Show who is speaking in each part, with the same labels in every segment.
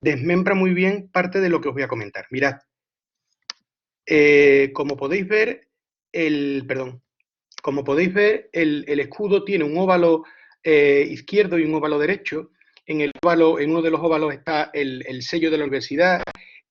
Speaker 1: desmembra muy bien parte de lo que os voy a comentar. Mirad, como podéis ver, el escudo tiene un óvalo izquierdo y un óvalo derecho. En uno de los óvalos está el sello de la universidad,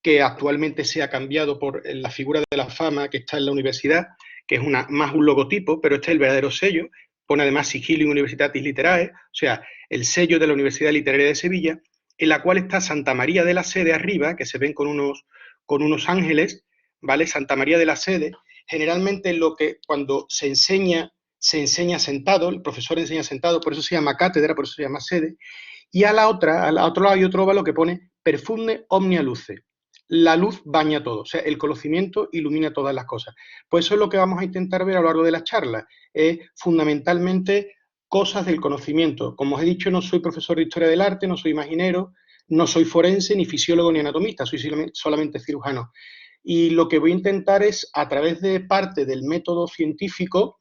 Speaker 1: que actualmente se ha cambiado por la figura de la fama que está en la universidad, que es más un logotipo, pero este es el verdadero sello. Pone además Sigillium Universitatis Literae, o sea, el sello de la Universidad Literaria de Sevilla, en la cual está Santa María de la Sede arriba, que se ven con unos ángeles, ¿vale? Santa María de la Sede. Generalmente cuando se enseña sentado, el profesor enseña sentado, por eso se llama cátedra, por eso se llama sede, y al otro lado hay otro óvalo que pone perfunde omnia luce. La luz baña todo, o sea, el conocimiento ilumina todas las cosas. Pues eso es lo que vamos a intentar ver a lo largo de las charlas, fundamentalmente cosas del conocimiento. Como os he dicho, no soy profesor de historia del arte, no soy imaginero, no soy forense, ni fisiólogo, ni anatomista, soy solamente cirujano. Y lo que voy a intentar es, a través de parte del método científico,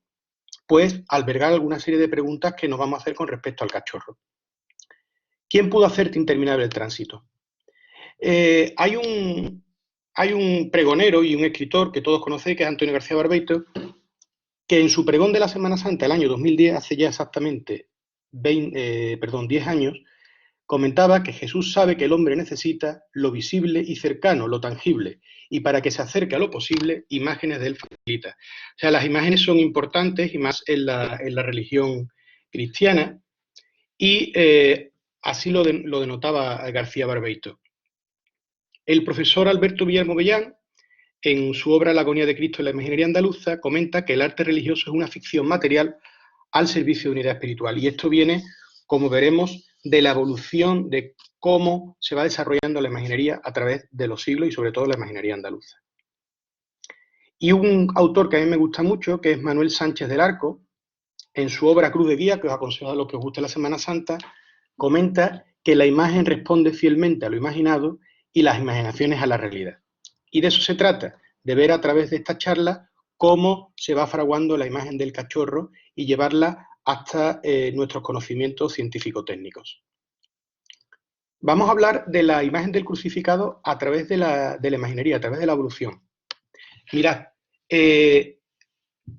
Speaker 1: pues albergar alguna serie de preguntas que nos vamos a hacer con respecto al cachorro. ¿Quién pudo hacerte interminable el tránsito? Hay un pregonero y un escritor que todos conocéis, que es Antonio García Barbeito, que en su pregón de la Semana Santa, el año 2010, hace ya exactamente 10 años, comentaba que Jesús sabe que el hombre necesita lo visible y cercano, lo tangible, y para que se acerque a lo posible, imágenes de él facilita. O sea, las imágenes son importantes, y más en la religión cristiana, y así lo denotaba García Barbeito. El profesor Alberto Villar Movellán, en su obra La agonía de Cristo en la imaginería andaluza, comenta que el arte religioso es una ficción material al servicio de unidad espiritual. Y esto viene, como veremos, de la evolución de cómo se va desarrollando la imaginería a través de los siglos y sobre todo la imaginería andaluza. Y un autor que a mí me gusta mucho, que es Manuel Sánchez del Arco, en su obra Cruz de Guía, que os aconsejo a los que os guste la Semana Santa, comenta que la imagen responde fielmente a lo imaginado y las imaginaciones a la realidad. Y de eso se trata, de ver a través de esta charla cómo se va fraguando la imagen del cachorro y llevarla hasta nuestros conocimientos científico-técnicos. Vamos a hablar de la imagen del crucificado a través de la imaginería, a través de la evolución. Mirad,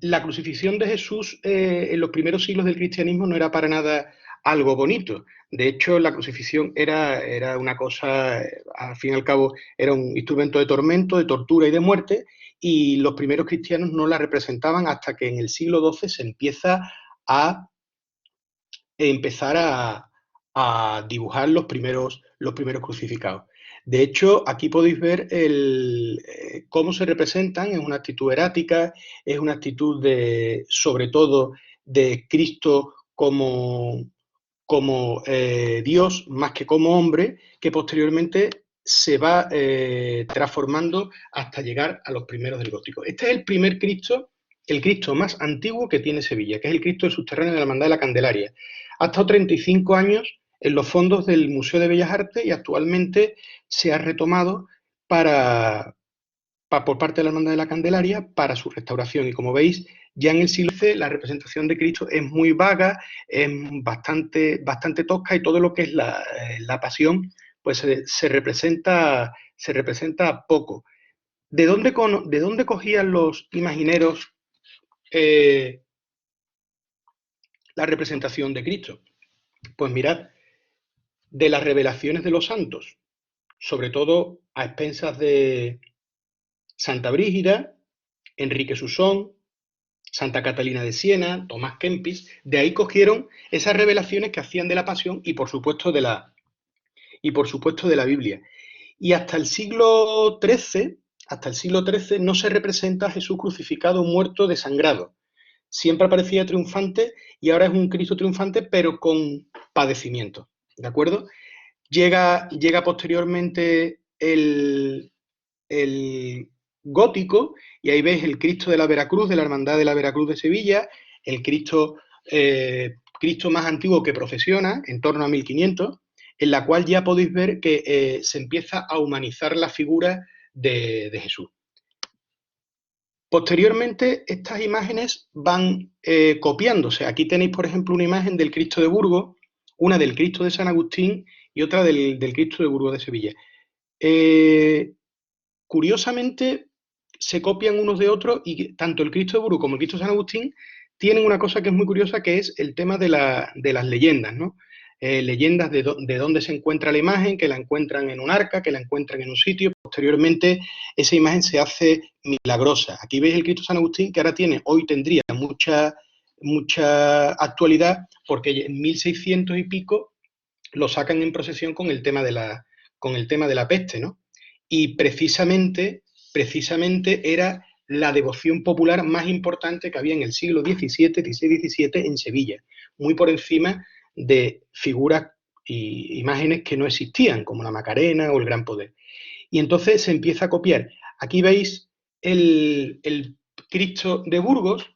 Speaker 1: la crucifixión de Jesús en los primeros siglos del cristianismo no era para nada algo bonito. De hecho, la crucifixión era una cosa, al fin y al cabo, era un instrumento de tormento, de tortura y de muerte, y los primeros cristianos no la representaban hasta que en el siglo XII se empieza a a dibujar los primeros crucificados. De hecho, aquí podéis ver cómo se representan. Es una actitud erática, es una actitud sobre todo de Cristo como Dios más que como hombre, que posteriormente se va transformando hasta llegar a los primeros del gótico. Este es el primer Cristo, el Cristo más antiguo que tiene Sevilla, que es el Cristo del subterráneo de la Hermandad de la Candelaria. Ha estado 35 años en los fondos del Museo de Bellas Artes y actualmente se ha retomado por parte de la Hermandad de la Candelaria para su restauración. Y como veis, ya en el siglo XI la representación de Cristo es muy vaga, es bastante tosca, y todo lo que es la pasión pues se representa poco. ¿De dónde cogían los imagineros la representación de Cristo? Pues mirad, de las revelaciones de los santos, sobre todo a expensas de Santa Brígida, Enrique Susón, Santa Catalina de Siena, Tomás Kempis. De ahí cogieron esas revelaciones que hacían de la pasión y por supuesto de la Biblia. Y hasta el siglo XIII no se representa a Jesús crucificado, muerto, desangrado. Siempre aparecía triunfante, y ahora es un Cristo triunfante pero con padecimiento, ¿de acuerdo? Llega posteriormente el gótico, y ahí veis el Cristo de la Veracruz, de la Hermandad de la Veracruz de Sevilla, el Cristo más antiguo que procesiona, en torno a 1500, en la cual ya podéis ver que se empieza a humanizar la figura de Jesús. Posteriormente, estas imágenes van copiándose. Aquí tenéis, por ejemplo, una imagen del Cristo de Burgos, una del Cristo de San Agustín y y otra del Cristo de Burgos de Sevilla. Curiosamente, se copian unos de otros y tanto el Cristo de Burgos como el Cristo de San Agustín tienen una cosa que es muy curiosa, que es el tema de las leyendas, ¿no? Leyendas de dónde se encuentra la imagen, que la encuentran en un arca, que la encuentran en un sitio. Posteriormente, esa imagen se hace milagrosa. Aquí veis el Cristo de San Agustín, que ahora hoy tendría mucha actualidad, porque en 1600 y pico lo sacan en procesión con el tema de la peste, ¿no? Y precisamente era la devoción popular más importante que había en el siglo XVII, XVI, XVII en Sevilla, muy por encima de figuras e imágenes que no existían, como la Macarena o el Gran Poder. Y entonces se empieza a copiar. Aquí veis el Cristo de Burgos,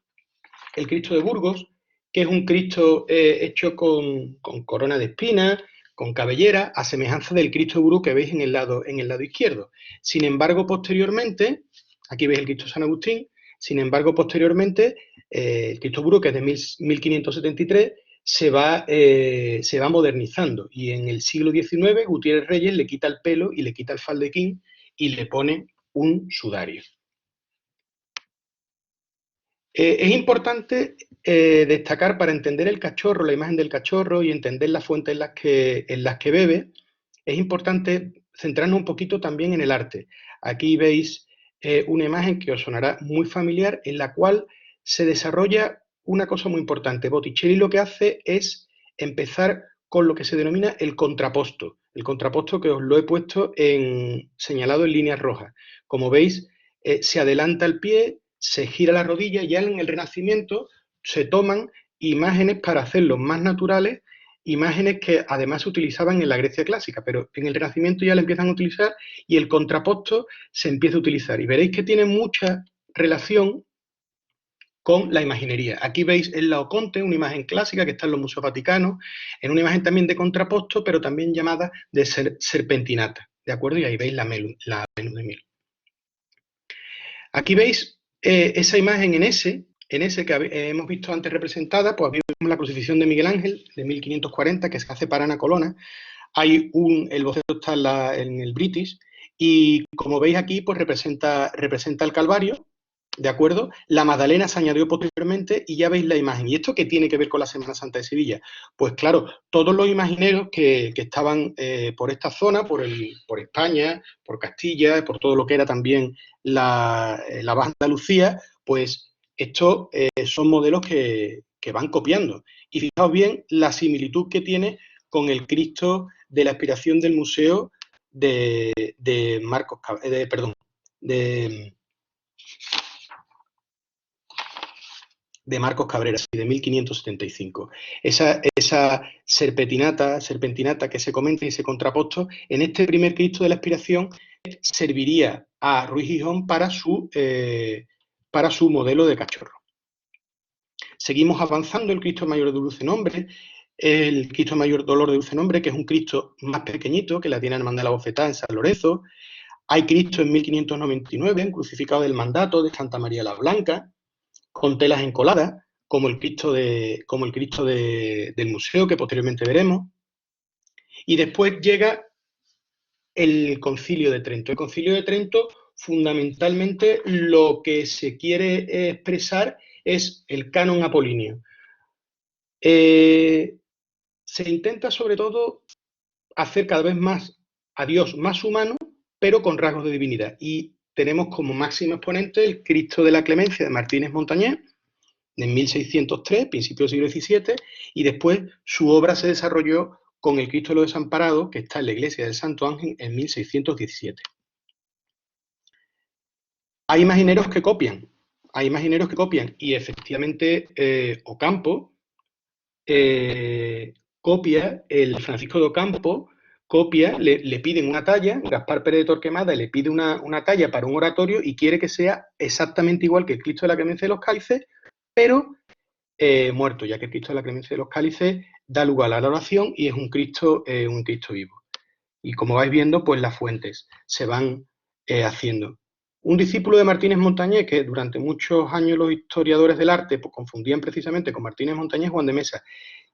Speaker 1: que es un Cristo hecho con corona de espinas, con cabellera, a semejanza del Cristo de Burgos que veis en el lado izquierdo. Sin embargo, posteriormente, aquí veis el Cristo de San Agustín, sin embargo, posteriormente, el Cristo de Burgos, que es de 1573, se va modernizando, y en el siglo XIX Gutiérrez Reyes le quita el pelo y le quita el faldequín y le pone un sudario. Es importante destacar, para entender el cachorro, la imagen del cachorro, y entender las fuentes en las que bebe, es importante centrarnos un poquito también en el arte. Aquí veis una imagen que os sonará muy familiar, en la cual se desarrolla una cosa muy importante. Botticelli lo que hace es empezar con lo que se denomina el contraposto. El contraposto, que os lo he puesto señalado en líneas rojas. Como veis, se adelanta el pie, se gira la rodilla, y ya en el Renacimiento se toman imágenes para hacerlos más naturales, imágenes que además se utilizaban en la Grecia clásica, pero en el Renacimiento ya la empiezan a utilizar y el contraposto se empieza a utilizar. Y veréis que tiene mucha relación con la imaginería. Aquí veis el Laoconte, una imagen clásica que está en los museos vaticanos, en una imagen también de contraposto, pero también llamada de serpentinata, ¿de acuerdo? Y ahí veis la Venus de Milo. Aquí veis esa imagen en ese que hemos visto antes representada, pues vimos la crucifixión de Miguel Ángel de 1540, que se hace para Ana Colonna. El boceto está en el British, y como veis aquí, pues representa el Calvario, ¿de acuerdo? La Magdalena se añadió posteriormente y ya veis la imagen. ¿Y esto qué tiene que ver con la Semana Santa de Sevilla? Pues claro, todos los imagineros que estaban por esta zona, por España, por Castilla, por todo lo que era también la Baja Andalucía, pues estos son modelos que van copiando. Y fijaos bien la similitud que tiene con el Cristo de la Expiración del Museo de Marcos, de Marcos Cabrera, de 1575. Esa serpentinata que se comenta y ese contraposto, en este primer Cristo de la Expiración, serviría a Ruiz Gijón para su modelo de cachorro. Seguimos avanzando. El Cristo Mayor de Dulce Nombre, el Cristo Mayor Dolor de Dulce Nombre, que es un Cristo más pequeñito, que la tiene Hermandad de la Bofetada en San Lorenzo. Hay Cristo en 1599, un crucificado del Mandato de Santa María la Blanca, con telas encoladas, como el Cristo del museo, que posteriormente veremos. Y después llega el Concilio de Trento. El Concilio de Trento, fundamentalmente, lo que se quiere expresar es el canon apolíneo. Se intenta, sobre todo, hacer cada vez más a Dios más humano, pero con rasgos de divinidad. Y tenemos como máximo exponente el Cristo de la Clemencia de Martínez Montañés, en 1603, principio del siglo XVII, y después su obra se desarrolló con el Cristo de los Desamparados, que está en la iglesia del Santo Ángel, en 1617. Hay imagineros que copian, y efectivamente Ocampo copia, el Francisco de Ocampo copia, le piden una talla, Gaspar Pérez de Torquemada le pide una talla para un oratorio y quiere que sea exactamente igual que el Cristo de la Clemencia de los Cálices, pero muerto, ya que el Cristo de la Clemencia de los Cálices da lugar a la oración y es un Cristo vivo. Y como vais viendo, pues las fuentes se van haciendo. Un discípulo de Martínez Montañés, que durante muchos años los historiadores del arte pues, confundían precisamente con Martínez Montañés, Juan de Mesa.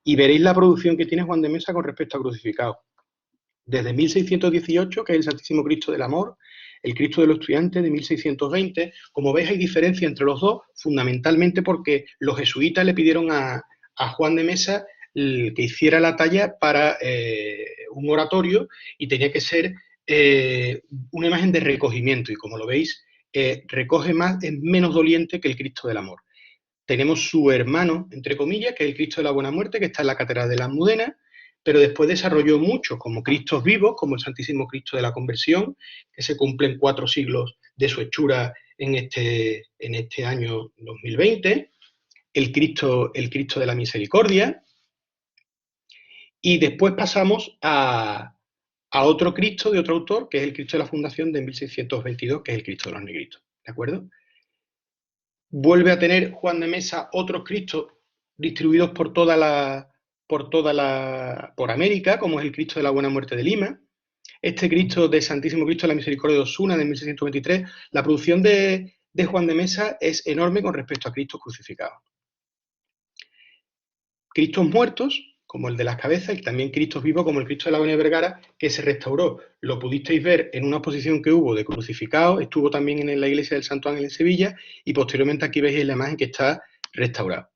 Speaker 1: Y veréis la producción que tiene Juan de Mesa con respecto a Crucificado. desde 1618, que es el Santísimo Cristo del Amor, el Cristo de los Estudiantes de 1620. Como veis, hay diferencia entre los dos, fundamentalmente porque los jesuitas le pidieron a Juan de Mesa que hiciera la talla para un oratorio, y tenía que ser una imagen de recogimiento, y como lo veis, recoge más, es menos doliente que el Cristo del Amor. Tenemos su hermano, entre comillas, que es el Cristo de la Buena Muerte, que está en la Catedral de la Almudena, pero después desarrolló muchos, como Cristos vivos, como el Santísimo Cristo de la Conversión, que se cumplen 4 siglos de su hechura en este año 2020, el Cristo de la Misericordia, y después pasamos a otro Cristo de otro autor, que es el Cristo de la Fundación de 1622, que es el Cristo de los Negritos, ¿de acuerdo? Vuelve a tener Juan de Mesa otros Cristos distribuidos por América, como es el Cristo de la Buena Muerte de Lima, este Cristo de Santísimo Cristo de la Misericordia de Osuna de 1623. La producción de Juan de Mesa es enorme con respecto a Cristos crucificados. Cristos muertos, como el de las cabezas, y también Cristos vivos, como el Cristo de la Avenida Vergara, que se restauró. Lo pudisteis ver en una exposición que hubo de crucificados, estuvo también en la iglesia del Santo Ángel en Sevilla, y posteriormente aquí veis en la imagen que está restaurado.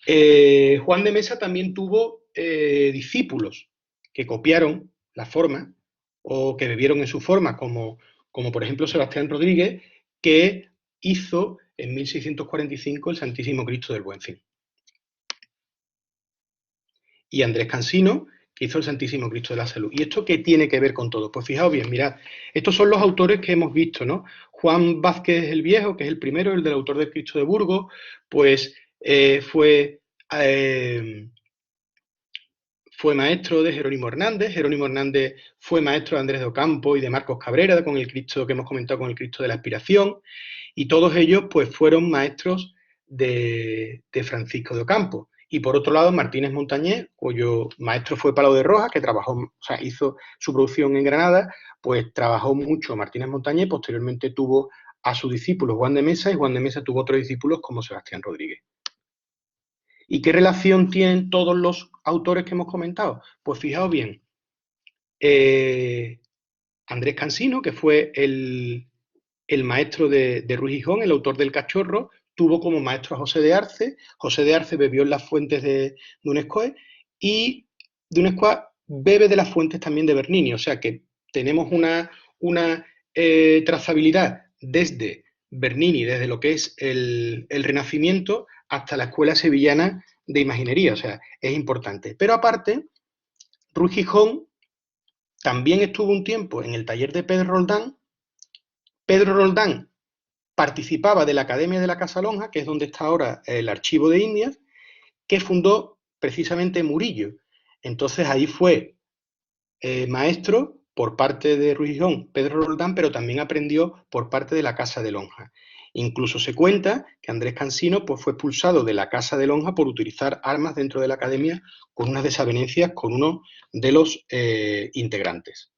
Speaker 1: Juan de Mesa también tuvo discípulos que copiaron la forma o que bebieron en su forma, como por ejemplo Sebastián Rodríguez, que hizo en 1645 el Santísimo Cristo del Buen Fin. Y Andrés Cansino, que hizo el Santísimo Cristo de la Salud. ¿Y esto qué tiene que ver con todo? Pues fijaos bien, mirad, estos son los autores que hemos visto, ¿no? Juan Vázquez el Viejo, que es el primero, el del autor del Cristo de Burgos, pues fue maestro de Jerónimo Hernández fue maestro de Andrés de Ocampo y de Marcos Cabrera, con el Cristo que hemos comentado, con el Cristo de la Expiración, y todos ellos pues fueron maestros de Francisco de Ocampo. Y por otro lado, Martínez Montañés, cuyo maestro fue Palau de Rojas, que trabajó, o sea, hizo su producción en Granada, pues trabajó mucho Martínez Montañés, posteriormente tuvo a su discípulo Juan de Mesa, y Juan de Mesa tuvo otros discípulos como Sebastián Rodríguez. ¿Y qué relación tienen todos los autores que hemos comentado? Pues fijaos bien, Andrés Cansino, que fue el maestro de Ruiz Gijón, el autor del Cachorro, tuvo como maestro a José de Arce. José de Arce bebió en las fuentes de Dunescoe, y Dunescoe bebe de las fuentes también de Bernini, o sea que tenemos una trazabilidad desde Bernini, desde lo que es el Renacimiento, hasta la escuela sevillana de imaginería, o sea, es importante. Pero aparte, Ruiz Gijón también estuvo un tiempo en el taller de Pedro Roldán. Pedro Roldán participaba de la Academia de la Casa Lonja, que es donde está ahora el Archivo de Indias, que fundó precisamente Murillo. Entonces ahí fue maestro por parte de Ruiz Gijón, Pedro Roldán, pero también aprendió por parte de la Casa de Lonja. Incluso se cuenta que Andrés Cansino pues, fue expulsado de la Casa de Lonja por utilizar armas dentro de la academia, con unas desavenencias con uno de los integrantes.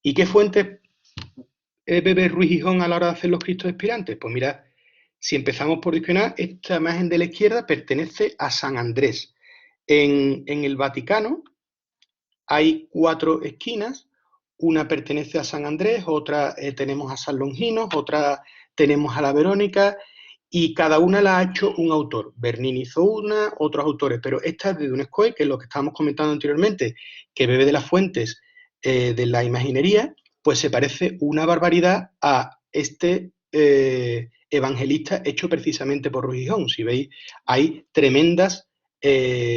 Speaker 1: ¿Y qué fuente bebe Ruiz Gijón a la hora de hacer los Cristos expirantes? Pues mirad, si empezamos por discriminar, esta imagen de la izquierda pertenece a San Andrés. En el Vaticano hay 4 esquinas, una pertenece a San Andrés, otra tenemos a San Longinos, otra tenemos a la Verónica, y cada una la ha hecho un autor. Bernini hizo una, otros autores, pero esta es de Dunescoe, que es lo que estábamos comentando anteriormente, que bebe de las fuentes de la imaginería, pues se parece una barbaridad a este evangelista hecho precisamente por Ruiz Gijón. Si veis, hay tremendas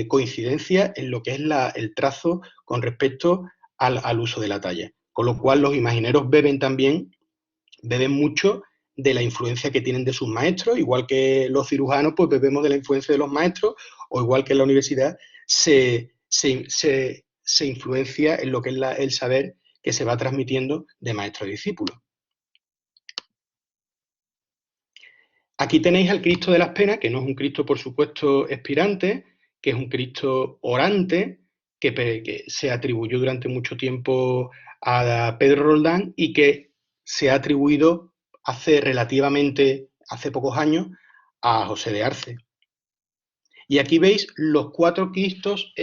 Speaker 1: coincidencias en lo que es el trazo con respecto al uso de la talla. Con lo cual los imagineros beben mucho de la influencia que tienen de sus maestros, igual que los cirujanos, pues bebemos de la influencia de los maestros, o igual que en la universidad se influencia en lo que es el saber que se va transmitiendo de maestro a discípulo. Aquí tenéis al Cristo de las Penas, que no es un Cristo, por supuesto, expirante, que es un Cristo orante, que se atribuyó durante mucho tiempo a Pedro Roldán y que se ha atribuido hace pocos años, a José de Arce. Y aquí veis los 4 Cristos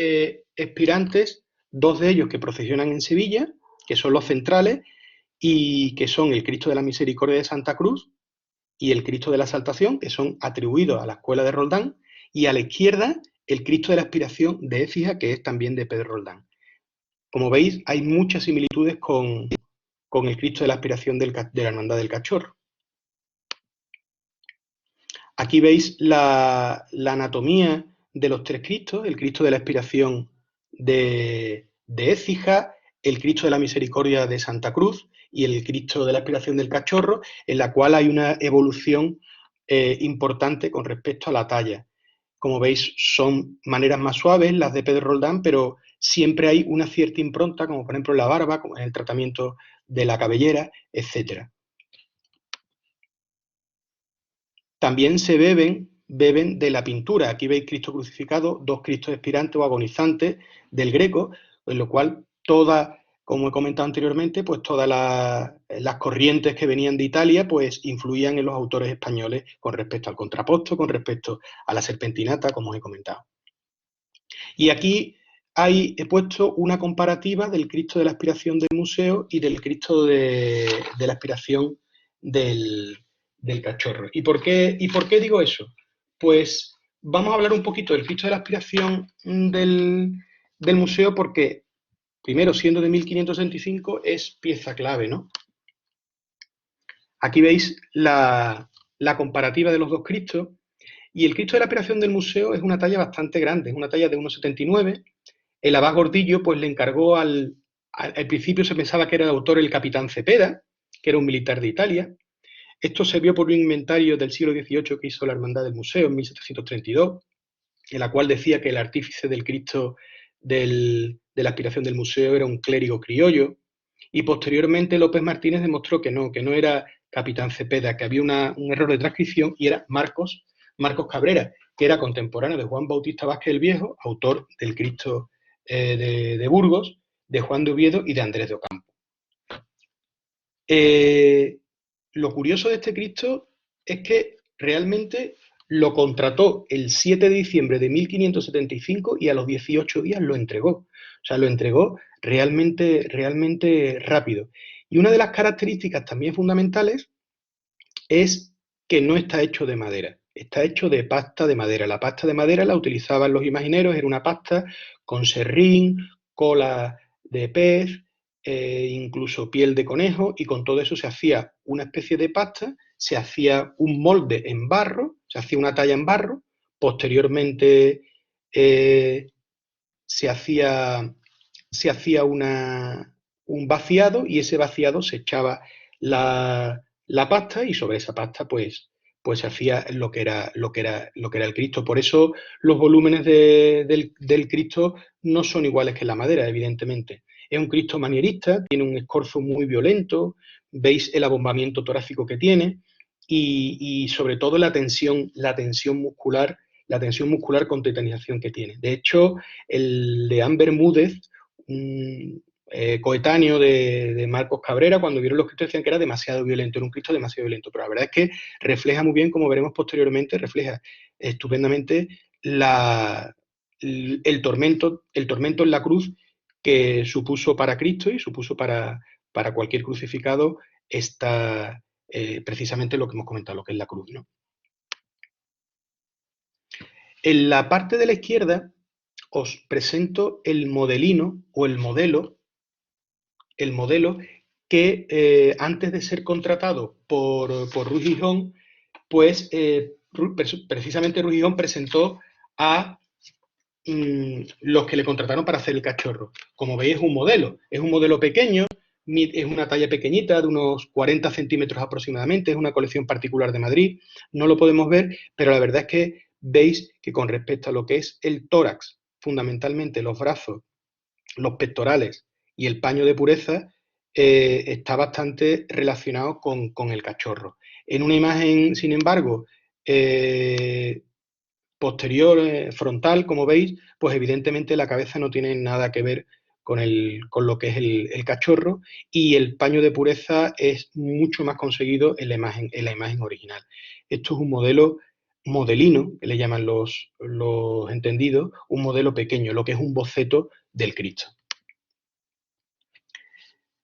Speaker 1: expirantes, 2 de ellos que procesionan en Sevilla, que son los centrales, y que son el Cristo de la Misericordia de Santa Cruz y el Cristo de la Exaltación, que son atribuidos a la escuela de Roldán, y a la izquierda el Cristo de la Expiración de Écija, que es también de Pedro Roldán. Como veis, hay muchas similitudes con el Cristo de la Expiración de la Hermandad del Cachorro. Aquí veis la anatomía de los 3 Cristos, el Cristo de la Expiración de Écija, el Cristo de la Misericordia de Santa Cruz y el Cristo de la Expiración del Cachorro, en la cual hay una evolución importante con respecto a la talla. Como veis, son maneras más suaves las de Pedro Roldán, pero siempre hay una cierta impronta, como por ejemplo en la barba, como en el tratamiento de la cabellera, etcétera. También se beben de la pintura. Aquí veis Cristo crucificado, 2 Cristos expirantes o agonizantes del Greco, en lo cual como he comentado anteriormente, pues todas las corrientes que venían de Italia pues influían en los autores españoles con respecto al contrapposto, con respecto a la serpentinata, como os he comentado. Y aquí he puesto una comparativa del Cristo de la Expiración del museo y del Cristo de la Expiración del Cachorro. ¿Y por qué digo eso? Pues vamos a hablar un poquito del Cristo de la Expiración del museo porque, primero, siendo de 1565, es pieza clave, ¿no? Aquí veis la comparativa de los 2 Cristos. Y el Cristo de la Expiración del museo es una talla bastante grande, es una talla de 1,79. El abad Gordillo pues le encargó al principio se pensaba que era el autor el capitán Cepeda, que era un militar de Italia. Esto se vio por un inventario del siglo XVIII que hizo la Hermandad del Museo en 1732, en la cual decía que el artífice del Cristo de la Expiración del museo era un clérigo criollo. Y posteriormente López Martínez demostró que no era capitán Cepeda, que había un error de transcripción y era Marcos Cabrera, que era contemporáneo de Juan Bautista Vázquez el Viejo, autor del Cristo de Burgos, de Juan de Oviedo y de Andrés de Ocampo. Lo curioso de este Cristo es que realmente lo contrató el 7 de diciembre de 1575 y a los 18 días lo entregó. O sea, lo entregó realmente rápido. Y una de las características también fundamentales es que no está hecho de madera, está hecho de pasta de madera. La pasta de madera la utilizaban los imagineros, era una pasta con serrín, cola de pez, incluso piel de conejo, y con todo eso se hacía una especie de pasta, se hacía un molde en barro, se hacía una talla en barro, posteriormente se hacía un vaciado y ese vaciado se echaba la pasta y sobre esa pasta pues se hacía lo que era el Cristo. Por eso los volúmenes del Cristo no son iguales que en la madera, evidentemente. Es un Cristo manierista, tiene un escorzo muy violento, veis el abombamiento torácico que tiene y sobre todo la tensión muscular con tetanización que tiene. De hecho, el Leán Bermúdez, coetáneo de Marcos Cabrera, cuando vieron los Cristos decían que era demasiado violento, era un Cristo demasiado violento, pero la verdad es que refleja muy bien, como veremos posteriormente, refleja estupendamente el tormento en la cruz que supuso para Cristo y supuso para cualquier crucificado precisamente lo que hemos comentado, lo que es la cruz, ¿no? En la parte de la izquierda os presento el modelino o el modelo que antes de ser contratado por Ruiz Gijón, pues precisamente Ruiz Gijón presentó a los que le contrataron para hacer el cachorro. Como veis es un modelo pequeño, es una talla pequeñita de unos 40 centímetros aproximadamente, es una colección particular de Madrid, no lo podemos ver, pero la verdad es que veis que con respecto a lo que es el tórax, fundamentalmente los brazos, los pectorales y el paño de pureza, está bastante relacionado con el cachorro. En una imagen, sin embargo, posterior, frontal, como veis, pues evidentemente la cabeza no tiene nada que ver con lo que es el cachorro y el paño de pureza es mucho más conseguido en la imagen original. Esto es un modelo modelino, que le llaman los entendidos, un modelo pequeño, lo que es un boceto del Cristo.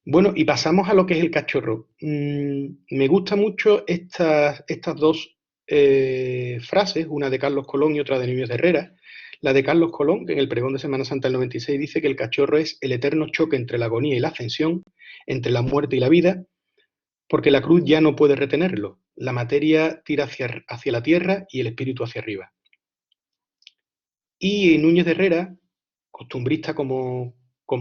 Speaker 1: Bueno, y pasamos a lo que es el cachorro. Me gustan mucho estas dos frases, una de Carlos Colón y otra de Núñez de Herrera. La de Carlos Colón, que en el pregón de Semana Santa del 96 dice que el cachorro es el eterno choque entre la agonía y la ascensión, entre la muerte y la vida, porque la cruz ya no puede retenerlo. La materia tira hacia la tierra y el espíritu hacia arriba. Y Núñez de Herrera, costumbrista como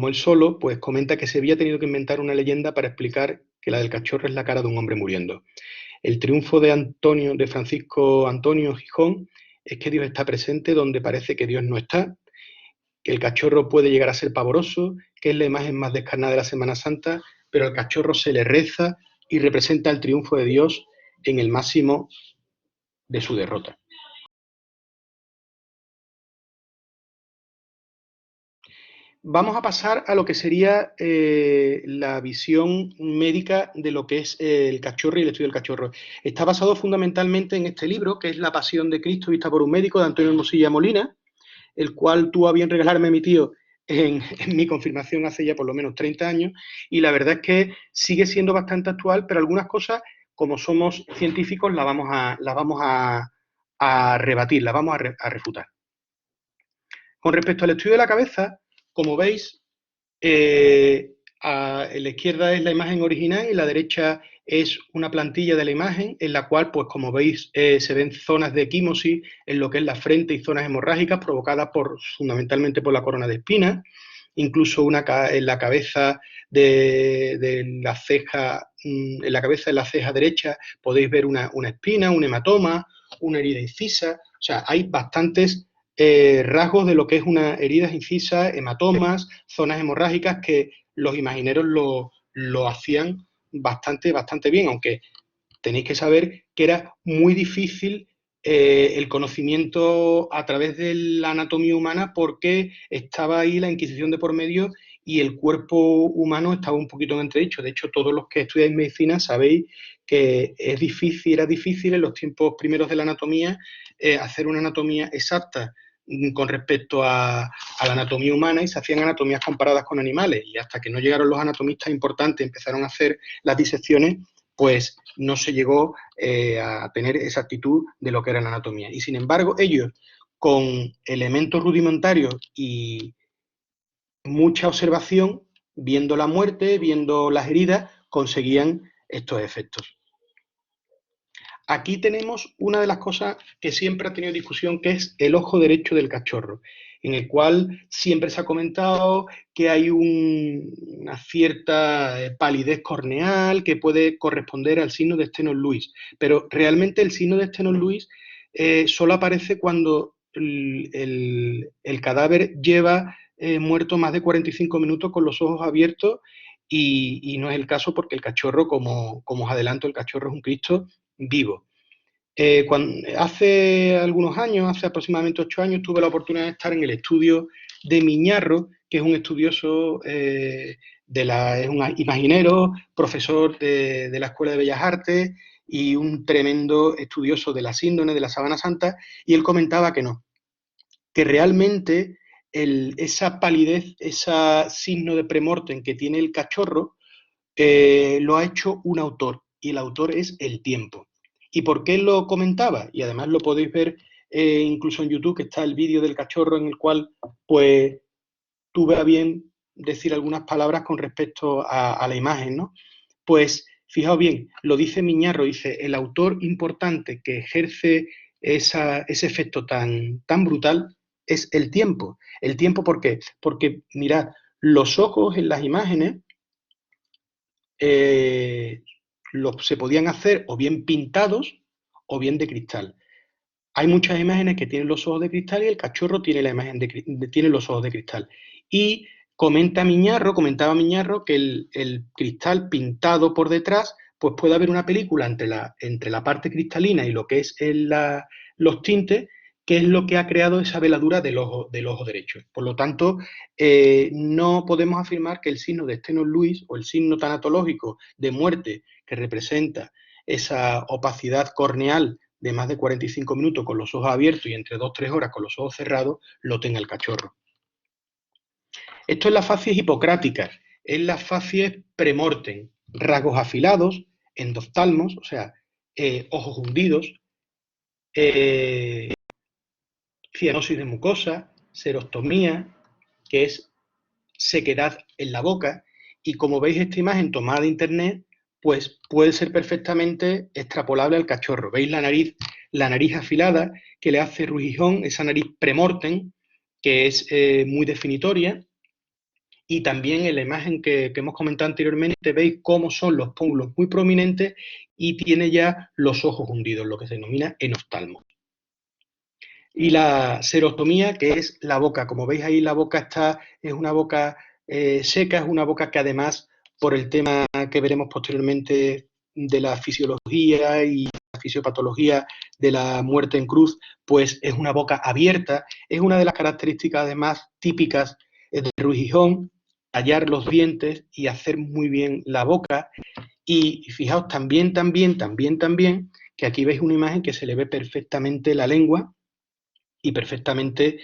Speaker 1: él solo, pues comenta que se había tenido que inventar una leyenda para explicar que la del cachorro es la cara de un hombre muriendo. El triunfo de Francisco Antonio Gijón es que Dios está presente donde parece que Dios no está, que el cachorro puede llegar a ser pavoroso, que es la imagen más descarnada de la Semana Santa, pero al cachorro se le reza y representa el triunfo de Dios en el máximo de su derrota. Vamos a pasar a lo que sería la visión médica de lo que es el cachorro y el estudio del cachorro. Está basado fundamentalmente en este libro, que es La Pasión de Cristo vista por un médico, de Antonio Hermosilla Molina, el cual tuvo a bien regalarme mi tío en mi confirmación hace ya por lo menos 30 años, y la verdad es que sigue siendo bastante actual, pero algunas cosas, como somos científicos, las vamos a rebatir, las vamos a refutar. Con respecto al estudio de la cabeza, como veis, en la izquierda es la imagen original y la derecha es una plantilla de la imagen en la cual, pues como veis, se ven zonas de equimosis en lo que es la frente y zonas hemorrágicas provocadas fundamentalmente por la corona de espinas, incluso en la cabeza de la ceja, en la cabeza de la ceja derecha podéis ver una espina, un hematoma, una herida incisa. O sea, hay bastantes rasgos de lo que es una heridas incisas, hematomas, zonas hemorrágicas que los imagineros lo hacían bastante bien, aunque tenéis que saber que era muy difícil el conocimiento a través de la anatomía humana porque estaba ahí la Inquisición de por medio y el cuerpo humano estaba un poquito en entredicho. De hecho, todos los que estudiáis medicina sabéis que era difícil en los tiempos primeros de la anatomía hacer una anatomía exacta con respecto a la anatomía humana y se hacían anatomías comparadas con animales y hasta que no llegaron los anatomistas importantes empezaron a hacer las disecciones, pues no se llegó a tener exactitud de lo que era la anatomía. Y sin embargo, ellos, con elementos rudimentarios y mucha observación, viendo la muerte, viendo las heridas, conseguían estos efectos. Aquí tenemos una de las cosas que siempre ha tenido discusión, que es el ojo derecho del cachorro, en el cual siempre se ha comentado que hay una cierta palidez corneal que puede corresponder al signo de Steno-Lewis, pero realmente el signo de Steno-Lewis solo aparece cuando el cadáver lleva muerto más de 45 minutos con los ojos abiertos y no es el caso porque el cachorro, como os adelanto, el cachorro es un Cristo vivo. Hace algunos años, hace aproximadamente 8 años, tuve la oportunidad de estar en el estudio de Miñarro, que es un estudioso, es un imaginero, profesor de la Escuela de Bellas Artes y un tremendo estudioso de la síndrome de la Sábana Santa, y él comentaba que no, que realmente esa palidez, ese signo de premortem que tiene el cachorro, lo ha hecho un autor, y el autor es el tiempo. ¿Y por qué lo comentaba? Y además lo podéis ver incluso en YouTube, que está el vídeo del cachorro en el cual pues tuve a bien decir algunas palabras con respecto a la imagen, ¿no? Pues fijaos bien, lo dice Miñarro, dice, el autor importante que ejerce ese efecto tan brutal es el tiempo. ¿El tiempo por qué? Porque mirad, los ojos en las imágenes se podían hacer o bien pintados o bien de cristal. Hay muchas imágenes que tienen los ojos de cristal y el cachorro tiene la imagen tiene los ojos de cristal. Y comentaba Miñarro que el cristal pintado por detrás, pues puede haber una película entre la parte cristalina y lo que es los tintes, que es lo que ha creado esa veladura del ojo derecho. Por lo tanto, no podemos afirmar que el signo de Steno-Lewis o el signo tanatológico de muerte que representa esa opacidad corneal de más de 45 minutos con los ojos abiertos y entre 2-3 horas con los ojos cerrados, lo tenga el cachorro. Esto es las facies hipocráticas, es las facies premortem, rasgos afilados, endoftalmos, o sea, ojos hundidos, cianosis de mucosa, serostomía, que es sequedad en la boca, y como veis esta imagen tomada de internet, pues puede ser perfectamente extrapolable al cachorro. ¿Veis la nariz afilada que le hace Ruggijon, esa nariz premortem, que es muy definitoria? Y también en la imagen que hemos comentado anteriormente, veis cómo son los pómulos muy prominentes y tiene ya los ojos hundidos, lo que se denomina enoftalmo. Y la serostomía, que es la boca. Como veis ahí, la boca es una boca seca, es una boca que además, por el tema que veremos posteriormente de la fisiología y la fisiopatología de la muerte en cruz, pues es una boca abierta. Es una de las características además típicas de Ruggijon, tallar los dientes y hacer muy bien la boca. Y fijaos también, que aquí veis una imagen que se le ve perfectamente la lengua y perfectamente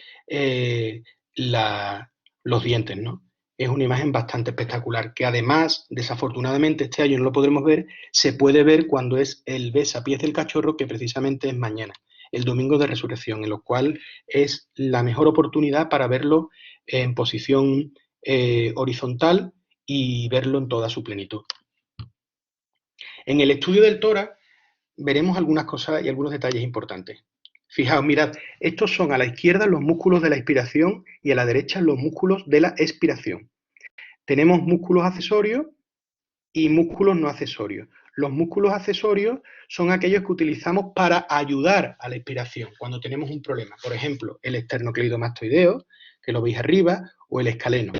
Speaker 1: los dientes, ¿no? Es una imagen bastante espectacular, que además, desafortunadamente, este año no lo podremos ver, se puede ver cuando es el besapiés del cachorro, que precisamente es mañana, el domingo de resurrección, en lo cual es la mejor oportunidad para verlo en posición horizontal y verlo en toda su plenitud. En el estudio del tórax veremos algunas cosas y algunos detalles importantes. Fijaos, mirad, estos son a la izquierda los músculos de la inspiración y a la derecha los músculos de la expiración. Tenemos músculos accesorios y músculos no accesorios. Los músculos accesorios son aquellos que utilizamos para ayudar a la expiración cuando tenemos un problema. Por ejemplo, el esternocleidomastoideo, que lo veis arriba, o el escaleno.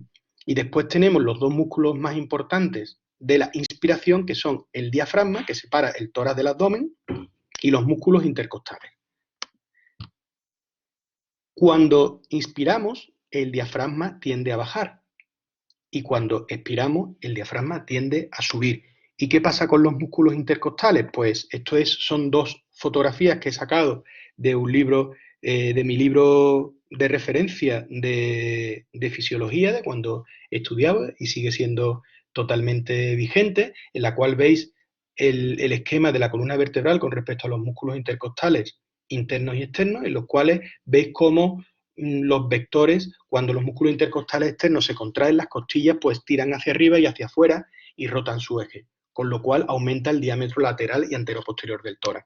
Speaker 1: Y después tenemos los dos músculos más importantes de la inspiración, que son el diafragma, que separa el tórax del abdomen, y los músculos intercostales. Cuando inspiramos, el diafragma tiende a bajar y cuando expiramos, el diafragma tiende a subir. ¿Y qué pasa con los músculos intercostales? Pues son dos fotografías que he sacado de un libro, de mi libro de referencia de fisiología, de cuando estudiaba y sigue siendo totalmente vigente, en la cual veis el esquema de la columna vertebral con respecto a los músculos intercostales internos y externos, en los cuales veis cómo los vectores, cuando los músculos intercostales externos se contraen, las costillas pues tiran hacia arriba y hacia afuera y rotan su eje, con lo cual aumenta el diámetro lateral y anteroposterior del tórax.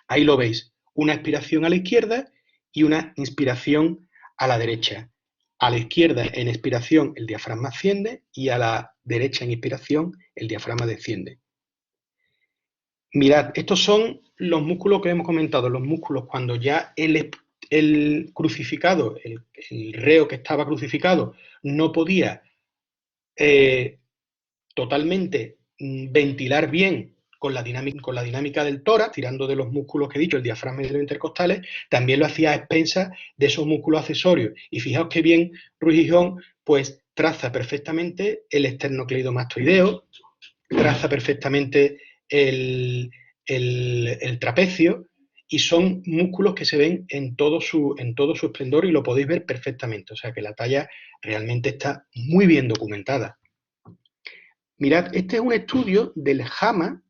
Speaker 1: Ahí lo veis, una expiración a la izquierda y una inspiración a la derecha. A la izquierda en expiración el diafragma asciende y a la derecha en inspiración el diafragma desciende. Mirad, estos son los músculos que hemos comentado, los músculos cuando ya el crucificado, el reo que estaba crucificado, no podía totalmente ventilar bien con la dinámica del tórax, tirando de los músculos que he dicho, el diafragma y los intercostales, también lo hacía a expensas de esos músculos accesorios. Y fijaos que bien Ruggijon pues traza perfectamente el esternocleidomastoideo, traza perfectamente el trapecio, y son músculos que se ven en todo su esplendor y lo podéis ver perfectamente. O sea que la talla realmente está muy bien documentada. Mirad, este es un estudio del JAMA,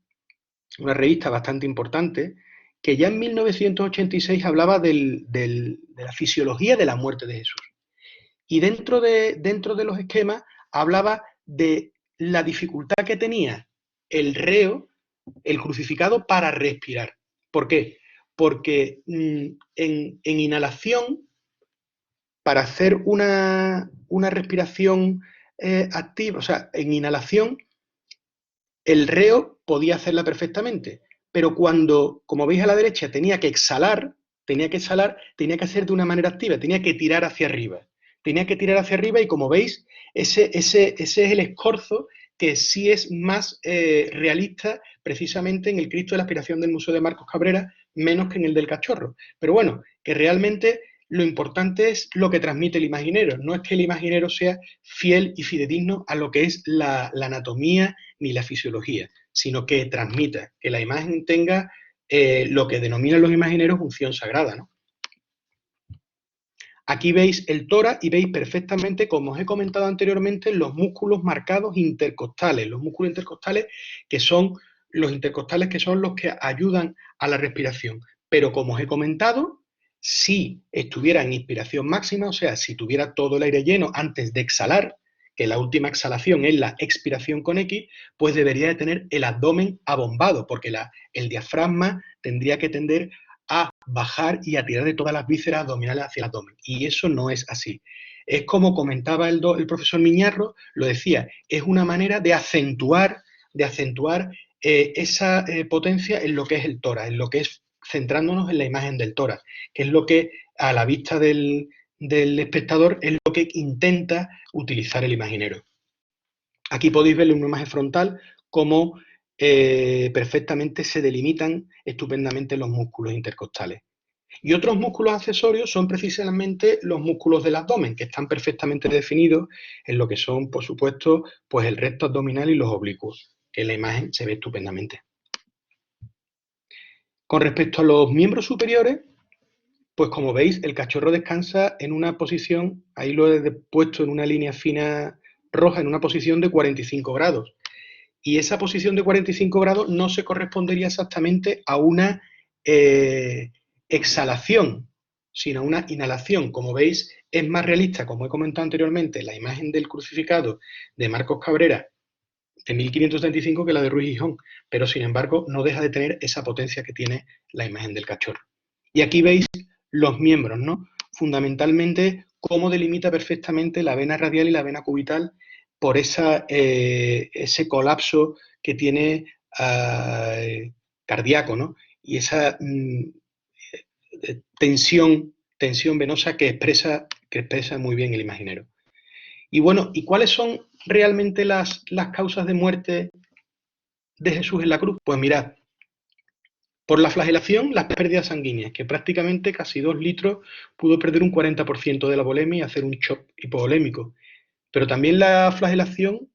Speaker 1: una revista bastante importante, que ya en 1986 hablaba de la fisiología de la muerte de Jesús. Y dentro de los esquemas hablaba de la dificultad que tenía el reo, el crucificado, para respirar. ¿Por qué? Porque en inhalación, para hacer una respiración activa, o sea, en inhalación, el reo podía hacerla perfectamente, pero cuando, como veis a la derecha, tenía que exhalar, tenía que hacer de una manera activa, tenía que tirar hacia arriba. Tenía que tirar hacia arriba y, como veis, ese es el escorzo que sí es más realista precisamente en el Cristo de la Aspiración del Museo de Marcos Cabrera, menos que en el del cachorro. Pero bueno, que realmente lo importante es lo que transmite el imaginero, no es que el imaginero sea fiel y fidedigno a lo que es la anatomía ni la fisiología, sino que transmita, que la imagen tenga lo que denominan los imagineros unción sagrada, ¿no? Aquí veis el tórax y veis perfectamente, como os he comentado anteriormente, los músculos marcados intercostales. Los músculos intercostales que son los intercostales que son los que ayudan a la respiración. Pero como os he comentado, si estuviera en inspiración máxima, o sea, si tuviera todo el aire lleno antes de exhalar, que la última exhalación es la expiración con X, pues debería de tener el abdomen abombado, porque el diafragma tendría que tender a bajar y a tirar de todas las vísceras abdominales hacia el abdomen. Y eso no es así. Es como comentaba el profesor Miñarro, lo decía, es una manera de acentuar esa potencia en lo que es el tórax, en lo que es centrándonos en la imagen del tórax, que es lo que a la vista del espectador es lo que intenta utilizar el imaginero. Aquí podéis ver en una imagen frontal cómo perfectamente se delimitan estupendamente los músculos intercostales. Y otros músculos accesorios son precisamente los músculos del abdomen, que están perfectamente definidos en lo que son, por supuesto, pues el recto abdominal y los oblicuos, que en la imagen se ve estupendamente. Con respecto a los miembros superiores, pues como veis, el cachorro descansa en una posición, ahí lo he puesto en una línea fina roja, en una posición de 45 grados. Y esa posición de 45 grados no se correspondería exactamente a una exhalación, sino a una inhalación. Como veis, es más realista, como he comentado anteriormente, la imagen del crucificado de Marcos Cabrera de 1535 que la de Ruiz Gijón, pero sin embargo no deja de tener esa potencia que tiene la imagen del cachorro. Y aquí veis los miembros, ¿no? Fundamentalmente, cómo delimita perfectamente la vena radial y la vena cubital por ese colapso que tiene cardíaco, ¿no? Y esa tensión venosa que expresa muy bien el imaginero. Y bueno, ¿y cuáles son realmente las causas de muerte de Jesús en la cruz? Pues mirad, por la flagelación, las pérdidas sanguíneas, que prácticamente casi 2 litros pudo perder un 40% de la volemia y hacer un shock hipovolémico. Pero también la flagelación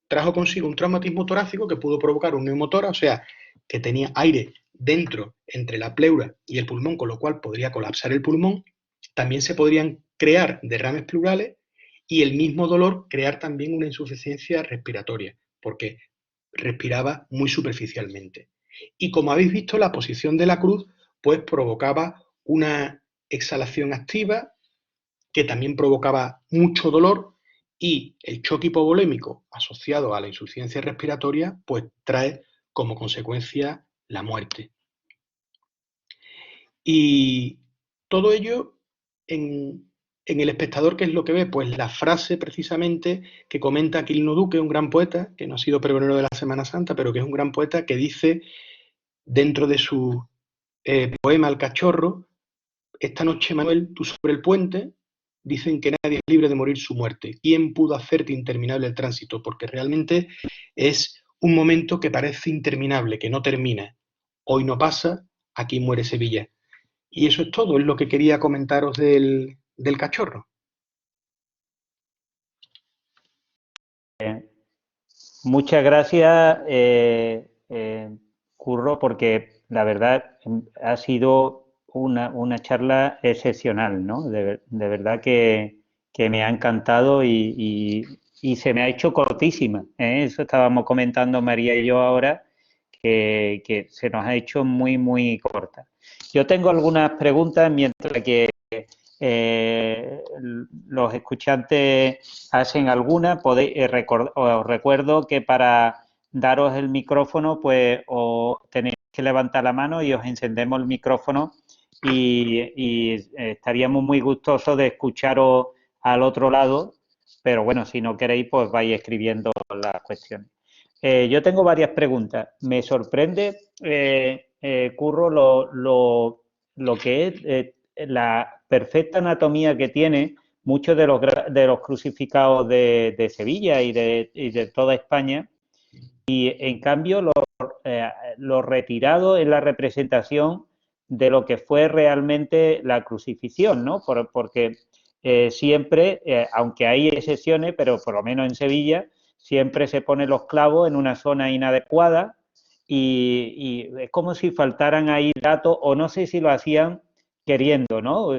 Speaker 1: trajo consigo un traumatismo torácico que pudo provocar un neumotórax, o sea, que tenía aire dentro entre la pleura y el pulmón, con lo cual podría colapsar el pulmón. También se podrían crear derrames pleurales y el mismo dolor crear también una insuficiencia respiratoria, porque respiraba muy superficialmente. Y como habéis visto, la posición de la cruz pues provocaba una exhalación activa que también provocaba mucho dolor y el choque hipovolémico asociado a la insuficiencia respiratoria pues trae como consecuencia la muerte. Y todo ello en el espectador, ¿qué es lo que ve? Pues la frase precisamente que comenta Aquilino Duque, un gran poeta, que no ha sido pregonero de la Semana Santa, pero que es un gran poeta, que dice dentro de su poema El cachorro: esta noche, Manuel, tú sobre el puente, dicen que nadie es libre de morir su muerte. ¿Quién pudo hacerte interminable el tránsito? Porque realmente es un momento que parece interminable, que no termina. Hoy no pasa, aquí muere Sevilla. Y eso es todo, es lo que quería comentaros del cachorro.
Speaker 2: Muchas gracias, Curro, porque la verdad ha sido una charla excepcional, ¿no? De verdad que me ha encantado y se me ha hecho cortísima, ¿eh? Eso estábamos comentando María y yo ahora, que se nos ha hecho muy, muy corta. Yo tengo algunas preguntas mientras que los escuchantes hacen alguna. Os recuerdo que para daros el micrófono, pues tenéis que levantar la mano y os encendemos el micrófono y estaríamos muy gustosos de escucharos al otro lado, pero bueno, si no queréis, pues vais escribiendo las cuestiones. Yo tengo varias preguntas. Me sorprende, Curro, lo que es la perfecta anatomía que tiene muchos de los crucificados de Sevilla y de toda España, y en cambio lo retirado en la representación de lo que fue realmente la crucifixión, ¿no? Porque siempre, aunque hay excepciones, pero por lo menos en Sevilla, siempre se ponen los clavos en una zona inadecuada y es como si faltaran ahí datos, o no sé si lo hacían queriendo, ¿no?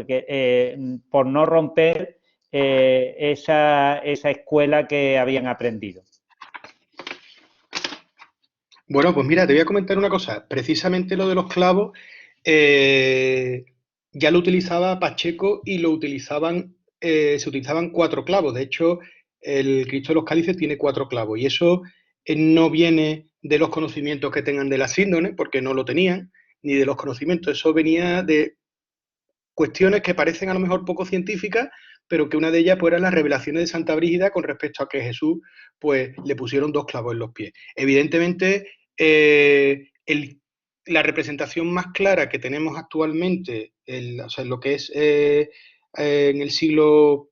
Speaker 2: Por no romper esa escuela que habían aprendido.
Speaker 1: Bueno, pues mira, te voy a comentar una cosa. Precisamente lo de los clavos eh, ya lo utilizaba Pacheco y lo utilizaban, se utilizaban 4 clavos. De hecho, el Cristo de los Cálices tiene 4 clavos y eso no viene de los conocimientos que tengan de la síndrome, porque no lo tenían, ni de los conocimientos. Eso venía de cuestiones que parecen a lo mejor poco científicas, pero que una de ellas pues, eran las revelaciones de Santa Brígida con respecto a que Jesús pues, le pusieron 2 clavos en los pies. Evidentemente, la representación más clara que tenemos actualmente, o sea, lo que es en el siglo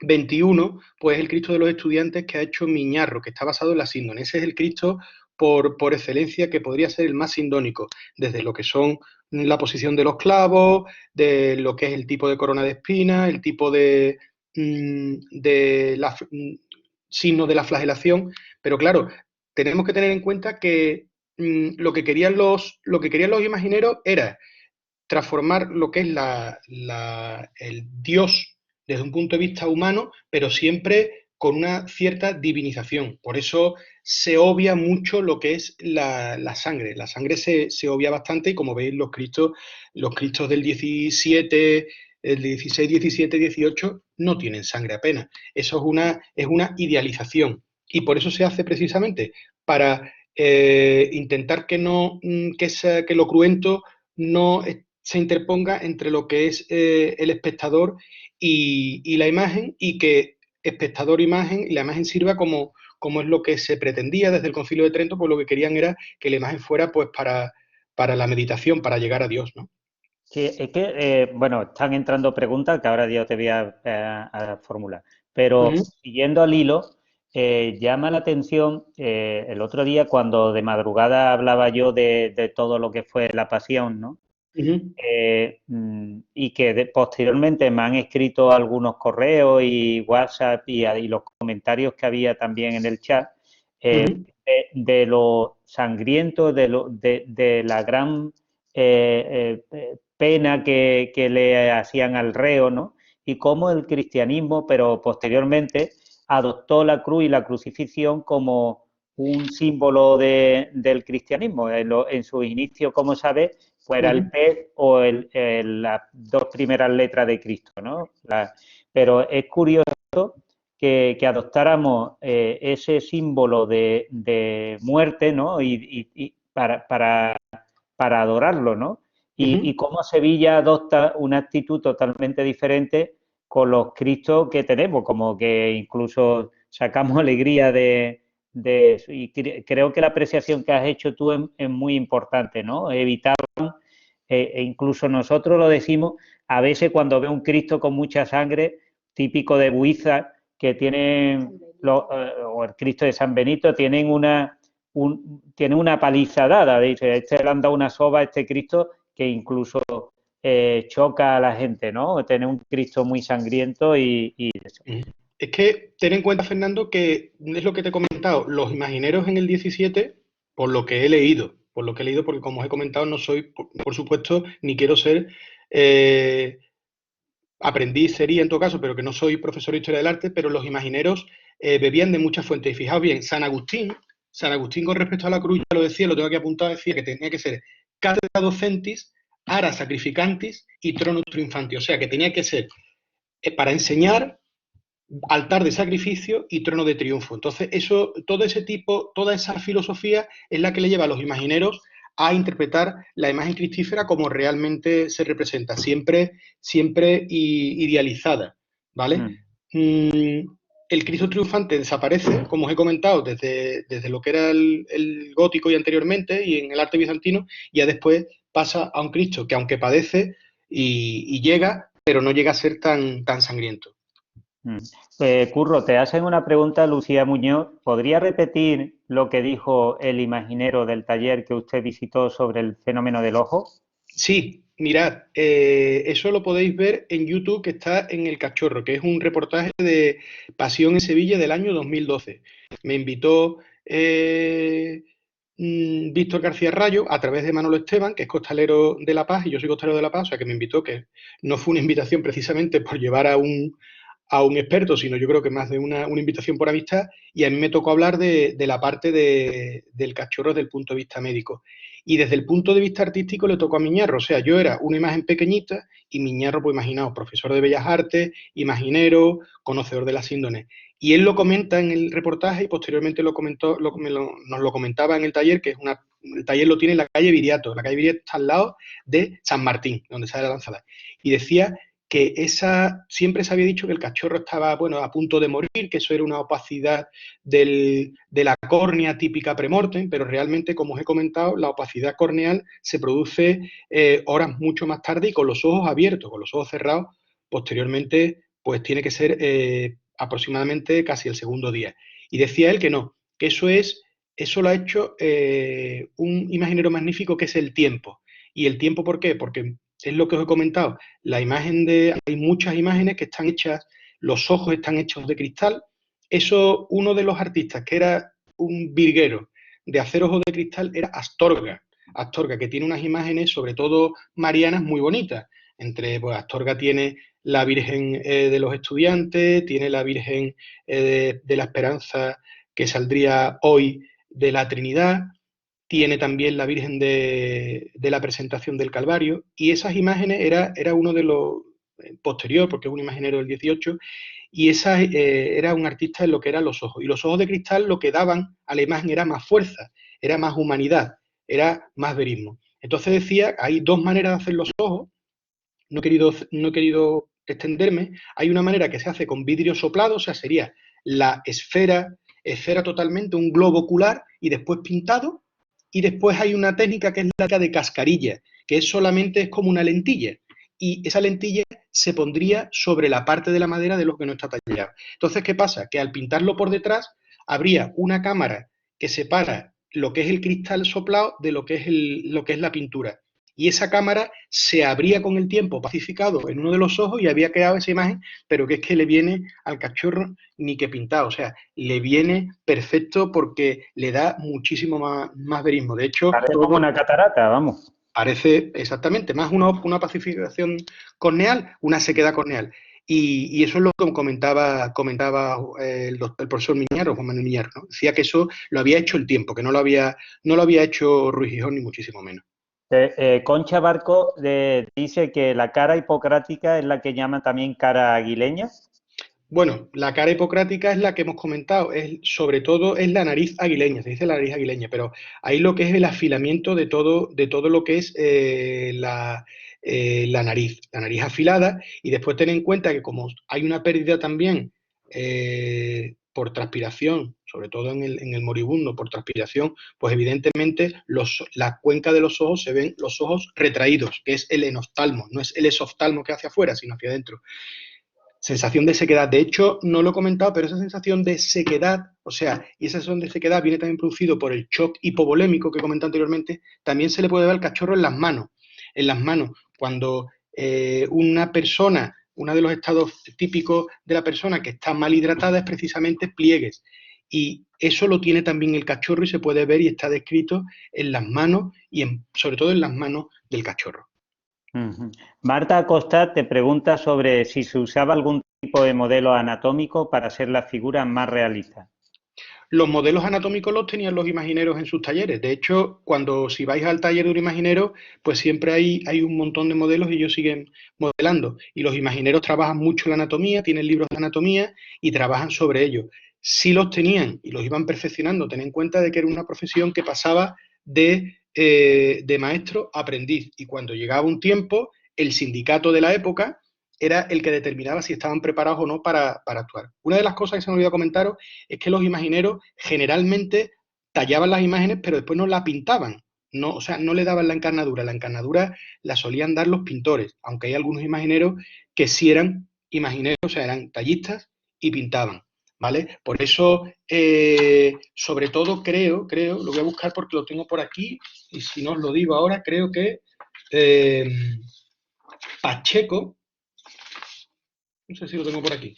Speaker 1: XXI, pues el Cristo de los Estudiantes que ha hecho Miñarro, que está basado en la síndone. Ese es el Cristo por excelencia que podría ser el más sindónico, desde lo que son la posición de los clavos, de lo que es el tipo de corona de espinas, el tipo de signo de la flagelación. Pero claro, tenemos que tener en cuenta que lo que querían los imagineros era transformar lo que es el Dios desde un punto de vista humano, pero siempre con una cierta divinización. Por eso se obvia mucho lo que es la sangre. La sangre se obvia bastante y como veis los cristos del 17, el 16, 17, 18 no tienen sangre apenas. Eso es una idealización y por eso se hace precisamente para intentar que, no, que lo cruento no se interponga entre lo que es el espectador y la imagen y que espectador, imagen y la imagen sirva como es lo que se pretendía desde el Concilio de Trento, pues lo que querían era que la imagen fuera pues para la meditación, para llegar a Dios, ¿no?
Speaker 2: Sí, es que, bueno, están entrando preguntas que ahora yo te voy a formular, pero
Speaker 1: Ujú,
Speaker 2: siguiendo al hilo, llama la atención el otro día cuando de madrugada hablaba yo de todo lo que fue la pasión, ¿no?
Speaker 1: ujú,
Speaker 2: Y que posteriormente me han escrito algunos correos y WhatsApp y los comentarios que había también en el chat
Speaker 1: ujú,
Speaker 2: de lo sangriento, de la gran pena que le hacían al reo, ¿no? Y cómo el cristianismo, pero posteriormente adoptó la cruz y la crucifixión como un símbolo del cristianismo. En sus inicios, como sabes, fuera el
Speaker 1: ujú,
Speaker 2: pez o las 2 primeras letras de Cristo, ¿no? Pero es curioso que adoptáramos ese símbolo de muerte, ¿no? Y para adorarlo, ¿no? Y
Speaker 1: ujú.
Speaker 2: cómo Sevilla adopta una actitud totalmente diferente con los Cristos que tenemos, como que incluso sacamos alegría de eso. Y creo que la apreciación que has hecho tú es muy importante, ¿no? Evitar e incluso nosotros lo decimos a veces cuando ve un Cristo con mucha sangre, típico de Buiza, que tienen, o el Cristo de San Benito, tienen una paliza dada, dice, este le han dado una soba a este Cristo que incluso choca a la gente, ¿no? Tener un Cristo muy sangriento y eso.
Speaker 1: Ujú. Es que ten en cuenta, Fernando, que es lo que te he comentado, los imagineros en el 17, por lo que he leído, porque como os he comentado, no soy, por supuesto, ni quiero ser, eh, aprendiz sería en todo caso, pero que no soy profesor de historia del arte, pero los imagineros bebían de muchas fuentes. Y fijaos bien, San Agustín con respecto a la cruz, ya lo decía, lo tengo aquí apuntado, decía que tenía que ser cátedra docentis, ara sacrificantis y tronus triunfanti. O sea, que tenía que ser para enseñar, altar de sacrificio y trono de triunfo. Entonces, eso, todo ese tipo, toda esa filosofía es la que le lleva a los imagineros a interpretar la imagen cristífera como realmente se representa, siempre idealizada, ¿vale?
Speaker 2: Mm.
Speaker 1: Mm, el Cristo triunfante desaparece, como os he comentado, desde lo que era el gótico y anteriormente, y en el arte bizantino, y ya después pasa a un Cristo que aunque padece y llega, pero no llega a ser tan sangriento.
Speaker 2: Mm. Curro, te hacen una pregunta, Lucía Muñoz. ¿Podría repetir lo que dijo el imaginero del taller que usted visitó sobre el fenómeno del ojo?
Speaker 1: Sí, mirad, eso lo podéis ver en YouTube, que está en El Cachorro, que es un reportaje de Pasión en Sevilla del año 2012. Me invitó Víctor García Rayo a través de Manolo Esteban, que es costalero de La Paz, y yo soy costalero de La Paz, o sea que me invitó, que no fue una invitación precisamente por llevar a un experto, sino yo creo que más de una invitación por amistad, y a mí me tocó hablar de la parte del cachorro desde el punto de vista médico. Y desde el punto de vista artístico le tocó a Miñarro, o sea, yo era una imagen pequeñita y Miñarro, pues imaginaos, profesor de Bellas Artes, imaginero, conocedor de la síndrome. Y él lo comenta en el reportaje y posteriormente lo comentó, nos lo comentaba en el taller, que es el taller lo tiene en la calle Viriato. La calle Viriato está al lado de San Martín, donde sale la lanzada. Y decía que siempre se había dicho que el cachorro estaba, bueno, a punto de morir, que eso era una opacidad de la córnea típica premortem, pero realmente, como os he comentado, la opacidad corneal se produce horas mucho más tarde y con los ojos abiertos, con los ojos cerrados, posteriormente, pues tiene que ser aproximadamente casi el segundo día. Y decía él que no, que eso lo ha hecho un imaginero magnífico que es el tiempo. ¿Y el tiempo por qué? Porque es lo que os he comentado, hay muchas imágenes que están hechas, los ojos están hechos de cristal. Eso, uno de los artistas que era un virguero de hacer ojos de cristal era Astorga. Astorga, que tiene unas imágenes, sobre todo marianas, muy bonitas. Pues Astorga tiene la Virgen de los Estudiantes, tiene la Virgen de la Esperanza que saldría hoy de la Trinidad, tiene también la Virgen de la Presentación del Calvario, y esas imágenes era uno de los posterior, porque es un imaginero del 18, y esa era un artista en lo que eran los ojos. Y los ojos de cristal lo que daban a la imagen era más fuerza, era más humanidad, era más verismo. Entonces decía, hay dos maneras de hacer los ojos, no he querido extenderme. Hay una manera que se hace con vidrio soplado, o sea, sería la esfera totalmente, un globo ocular y después pintado. Y después hay una técnica que es la de cascarilla, que es como una lentilla. Y esa lentilla se pondría sobre la parte de la madera de lo que no está tallado. Entonces, ¿qué pasa? Que al pintarlo por detrás, habría una cámara que separa lo que es el cristal soplado de lo que es la pintura, y esa cámara se abría con el tiempo pacificado en uno de los ojos y había creado esa imagen, pero que es que le viene al cachorro ni que pintado, o sea, le viene perfecto porque le da muchísimo más verismo. De hecho,
Speaker 2: Parece como una catarata, vamos.
Speaker 1: parece exactamente más una pacificación corneal, una sequedad corneal. Y eso es lo que comentaba el profesor Miñaro, Juan Manuel Miñaro, ¿no? Decía que eso lo había hecho el tiempo, que no lo había hecho Ruiz Gijón, ni muchísimo menos.
Speaker 2: Concha Barco dice que la cara hipocrática es la que llaman también cara aguileña.
Speaker 1: Bueno, la cara hipocrática es la que hemos comentado, sobre todo es la nariz aguileña, se dice la nariz aguileña, pero ahí lo que es el afilamiento de todo lo que es la nariz afilada, y después ten en cuenta que como hay una pérdida también por transpiración, sobre todo en el moribundo, por transpiración, pues evidentemente la cuenca de los ojos se ven los ojos retraídos, que es el enoftalmo, no es el esoftalmo que hacia afuera, sino hacia adentro. Sensación de sequedad. De hecho, no lo he comentado, pero esa sensación de sequedad, o sea, y esa sensación de sequedad viene también producido por el shock hipovolémico que comenté anteriormente, también se le puede ver al cachorro en las manos. En las manos, cuando una persona, uno de los estados típicos de la persona que está mal hidratada es precisamente pliegues. Y eso lo tiene también el cachorro y se puede ver y está descrito en las manos y sobre todo en las manos del cachorro.
Speaker 2: Marta Acosta te pregunta sobre si se usaba algún tipo de modelo anatómico para hacer las figuras más realistas.
Speaker 1: Los modelos anatómicos los tenían los imagineros en sus talleres. De hecho, si vais al taller de un imaginero, pues siempre hay un montón de modelos y ellos siguen modelando. Y los imagineros trabajan mucho la anatomía, tienen libros de anatomía y trabajan sobre ello. Si los tenían y los iban perfeccionando, ten en cuenta de que era una profesión que pasaba de maestro a aprendiz. Y cuando llegaba un tiempo, el sindicato de la época era el que determinaba si estaban preparados o no para actuar. Una de las cosas que se me olvidó comentaros es que los imagineros generalmente tallaban las imágenes, pero después no la pintaban. No, o sea, no le daban la encarnadura. La encarnadura la solían dar los pintores, aunque hay algunos imagineros que sí eran imagineros, o sea, eran tallistas y pintaban, ¿vale? Por eso, sobre todo creo, lo voy a buscar porque lo tengo por aquí, y si no os lo digo ahora, creo que Pacheco, no sé si lo tengo por aquí,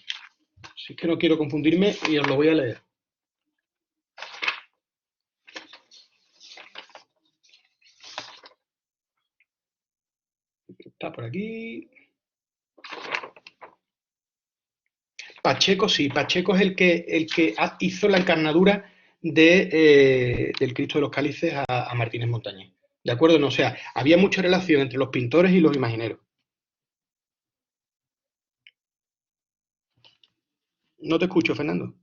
Speaker 1: si es que no quiero confundirme y os lo voy a leer. Está por aquí. Pacheco, sí, Pacheco es el que hizo la encarnadura del Cristo de los Cálices a Martínez Montañés. ¿De acuerdo? No, o sea, había mucha relación entre los pintores y los imagineros. No te escucho, Fernando.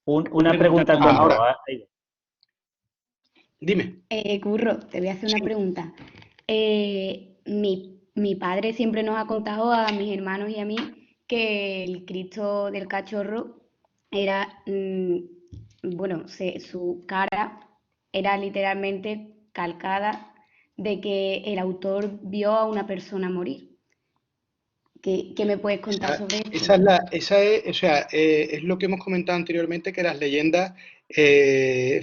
Speaker 2: Una pregunta
Speaker 1: Ahora,
Speaker 2: tengo.
Speaker 1: dime.
Speaker 3: Curro, te voy a hacer una
Speaker 1: Sí.
Speaker 3: pregunta. Mi padre siempre nos ha contado a mis hermanos y a mí que el Cristo del Cachorro era, bueno, su cara era literalmente calcada de que el autor vio a una persona morir. ¿Qué me puedes contar sobre esto?
Speaker 1: O sea, es lo que hemos comentado anteriormente, que las leyendas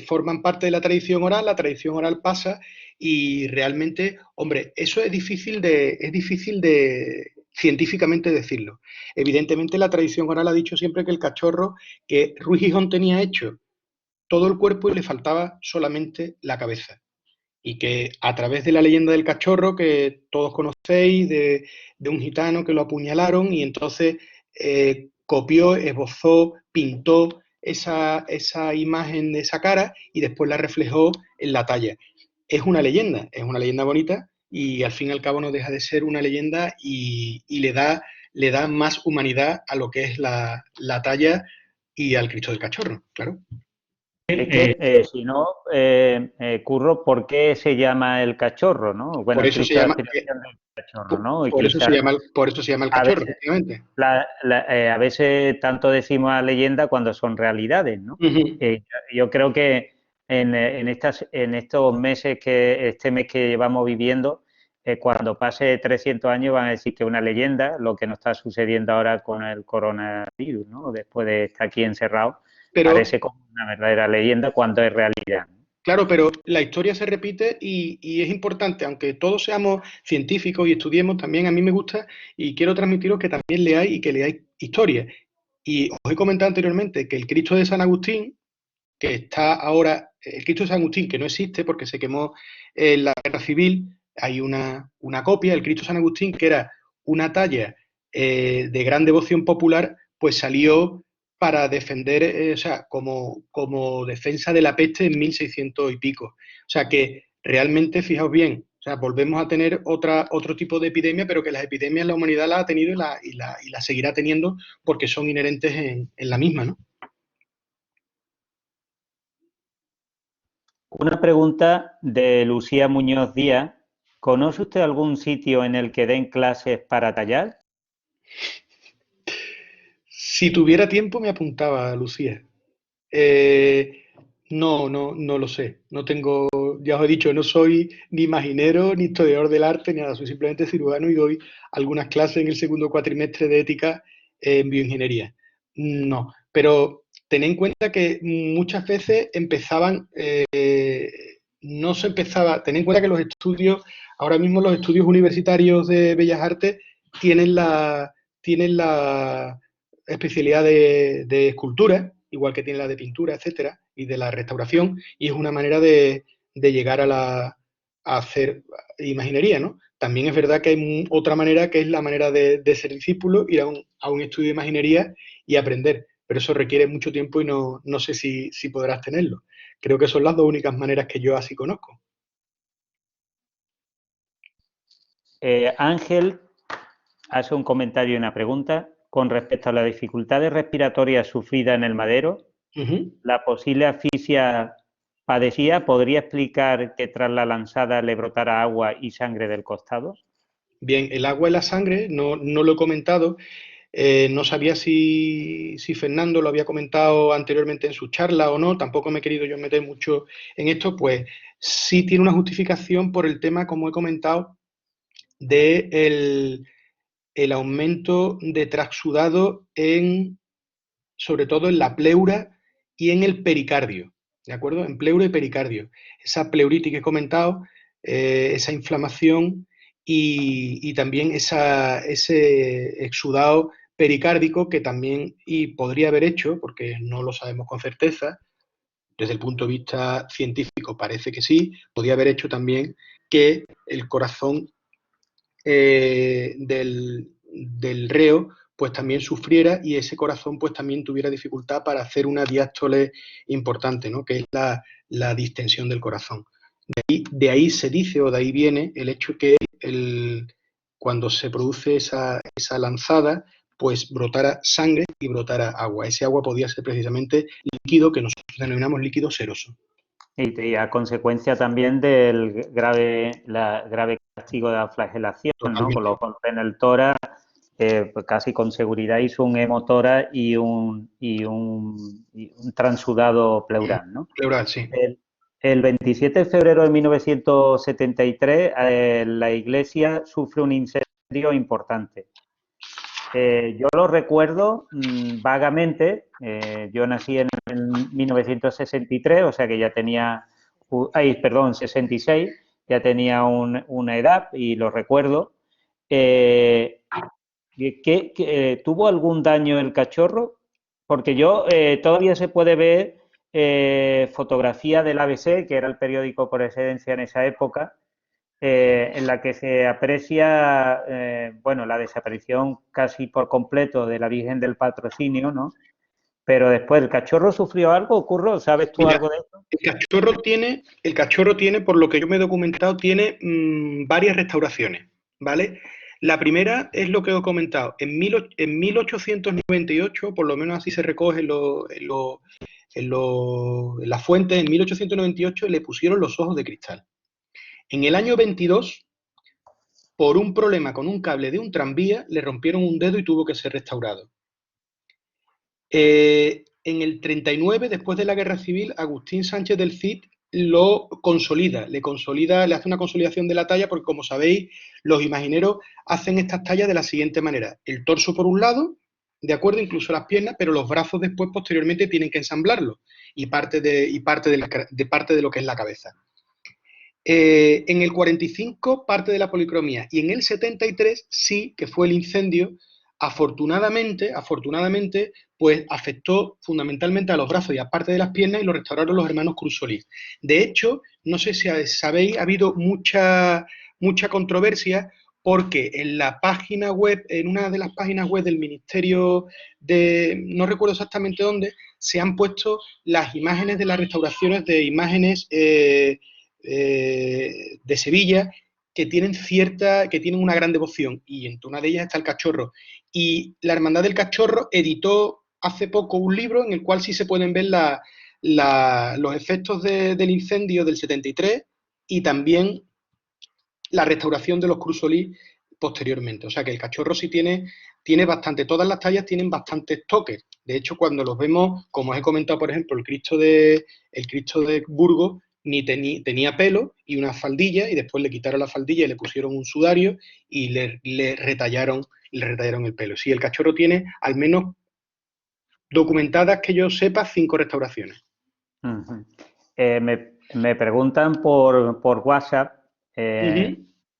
Speaker 1: forman parte de la tradición oral pasa y realmente, hombre, eso es difícil de científicamente decirlo. Evidentemente la tradición oral ha dicho siempre que el cachorro, que Ruiz Gijón tenía hecho todo el cuerpo y le faltaba solamente la cabeza y que a través de la leyenda del cachorro, que todos conocéis, de un gitano que lo apuñalaron y entonces copió, esbozó, pintó esa imagen de esa cara y después la reflejó en la talla. Es una leyenda bonita y al fin y al cabo no deja de ser una leyenda y le da más humanidad a lo que es la talla y al Cristo del Cachorro, claro.
Speaker 2: Es que, si no, Curro, ¿por qué se llama el cachorro, no? Bueno,
Speaker 1: Por
Speaker 2: el
Speaker 1: eso se
Speaker 2: Cristo de la
Speaker 1: llama,
Speaker 2: Aspiración del cachorro, ¿no? Y quizás
Speaker 1: por eso se llama el
Speaker 2: a
Speaker 1: cachorro,
Speaker 2: veces,
Speaker 1: efectivamente.
Speaker 2: a veces tanto decimos a leyenda cuando son realidades, ¿no?
Speaker 1: Ujú.
Speaker 2: Yo creo que en estos meses, este mes que llevamos viviendo, cuando pase 300 años van a decir que es una leyenda, lo que nos está sucediendo ahora con el coronavirus, ¿no? Después de estar aquí encerrado,
Speaker 1: Pero,
Speaker 2: parece como una verdadera leyenda cuando es realidad, ¿no?
Speaker 1: claro, pero la historia se repite y es importante, aunque todos seamos científicos y estudiemos, también a mí me gusta y quiero transmitiros que también leáis y que leáis historia. Y os he comentado anteriormente que el Cristo de San Agustín, que está ahora, el Cristo de San Agustín, que no existe porque se quemó en la guerra civil, hay una copia, el Cristo de San Agustín, que era una talla de gran devoción popular, pues salió para defender, o sea, como defensa de la peste en 1600 y pico. O sea que realmente, fijaos bien, o sea, volvemos a tener otro tipo de epidemia, pero que las epidemias la humanidad las ha tenido y la seguirá teniendo porque son inherentes en la misma, ¿no?
Speaker 2: Una pregunta de Lucía Muñoz Díaz. ¿Conoce usted algún sitio en el que den clases para tallar?
Speaker 1: Si tuviera tiempo me apuntaba, Lucía. Eh, no lo sé. No tengo, ya os he dicho, no soy ni imaginero, ni historiador del arte, ni nada. Soy simplemente cirujano y doy algunas clases en el segundo cuatrimestre de ética en bioingeniería. No, pero tened en cuenta que muchas veces empezaban, no se empezaba, tened en cuenta que los estudios, ahora mismo los estudios universitarios de Bellas Artes tienen la especialidad de escultura, igual que tiene la de pintura, etcétera, y de la restauración, y es una manera de llegar a hacer imaginería, ¿no? También es verdad que hay otra manera que es la manera de ser discípulo, ir a un estudio de imaginería y aprender, pero eso requiere mucho tiempo y no sé si podrás tenerlo. Creo que son las dos únicas maneras que yo así conozco.
Speaker 2: Ángel hace un comentario y una pregunta con respecto a las dificultades respiratorias sufridas en el madero.
Speaker 1: Uh-huh.
Speaker 2: La posible asfixia padecida, ¿podría explicar que tras la lanzada le brotara agua y sangre del costado?
Speaker 1: Bien, el agua y la sangre, no lo he comentado. No sabía si Fernando lo había comentado anteriormente en su charla o no, tampoco me he querido yo meter mucho en esto, pues sí tiene una justificación por el tema, como he comentado, de el aumento de transudado sobre todo en la pleura y en el pericardio, ¿de acuerdo? En pleura y pericardio. Esa pleuritis que he comentado, esa inflamación y también ese exudado pericárdico que también y podría haber hecho, porque no lo sabemos con certeza, desde el punto de vista científico parece que sí, podría haber hecho también que el corazón del reo pues también sufriera y ese corazón pues también tuviera dificultad para hacer una diástole importante, ¿no? Que es la distensión del corazón. De ahí se dice, o de ahí viene el hecho que cuando se produce esa lanzada, pues brotara sangre y brotara agua. Ese agua podía ser precisamente líquido, que nosotros denominamos líquido seroso.
Speaker 2: Y a consecuencia también del grave castigo de la flagelación, ¿no? Con los golpes en el tórax, pues casi con seguridad hizo un hemotórax y un transudado pleural, ¿no?
Speaker 1: Pleural, sí.
Speaker 2: El 27 de febrero de 1973, la iglesia sufre un incendio importante. Yo lo recuerdo vagamente. Yo nací en 1963, o sea que ya tenía, 66, ya tenía una edad y lo recuerdo. ¿Tuvo algún daño el cachorro? Porque todavía se puede ver fotografía del ABC, que era el periódico por excelencia en esa época, en la que se aprecia, bueno, la desaparición casi por completo de la Virgen del Patrocinio, ¿no? Pero después, ¿el cachorro sufrió algo? ¿Ocurrió? ¿Sabes tú algo de eso?
Speaker 1: El cachorro tiene, por lo que yo me he documentado, tiene varias restauraciones, ¿vale? La primera es lo que he comentado. En 1898, por lo menos así se recoge en la fuente, en 1898 le pusieron los ojos de cristal. En el año 22, por un problema con un cable de un tranvía, le rompieron un dedo y tuvo que ser restaurado. En el 39, después de la Guerra Civil, Agustín Sánchez del Cid lo consolida, le hace una consolidación de la talla, porque como sabéis, los imagineros hacen estas tallas de la siguiente manera: el torso por un lado, de acuerdo, incluso las piernas, pero los brazos después, posteriormente, tienen que ensamblarlos, y parte de lo que es la cabeza. En el 45, parte de la policromía, y en el 73, sí, que fue el incendio, afortunadamente, pues afectó fundamentalmente a los brazos y a parte de las piernas, y lo restauraron los hermanos Cruz Solís. De hecho, no sé si sabéis, ha habido mucha controversia, porque en la página web, en una de las páginas web del Ministerio no recuerdo exactamente dónde, se han puesto las imágenes de las restauraciones de imágenes de Sevilla, que tienen una gran devoción, y entre una de ellas está el cachorro. Y la Hermandad del Cachorro editó hace poco un libro en el cual sí se pueden ver los efectos del incendio del 73 y también la restauración de los Cruz Solís posteriormente. O sea que el cachorro sí tiene bastante, todas las tallas tienen bastantes toques. De hecho, cuando los vemos, como os he comentado, por ejemplo, el Cristo de Burgos tenía pelo y una faldilla, y después le quitaron la faldilla y le pusieron un sudario y le retallaron el pelo. Sí, el cachorro tiene, al menos documentadas que yo sepa, 5 restauraciones.
Speaker 2: Uh-huh. Me preguntan por WhatsApp,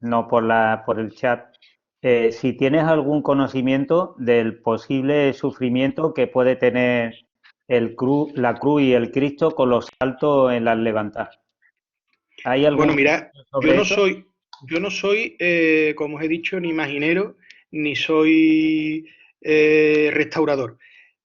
Speaker 2: no por el chat, si tienes algún conocimiento del posible sufrimiento que puede tener la cruz y el Cristo con los saltos en las levantadas. ¿Hay algún
Speaker 1: Bueno, mira,
Speaker 2: sobre
Speaker 1: yo no soy, como os he dicho, ni imaginero, ni soy restaurador.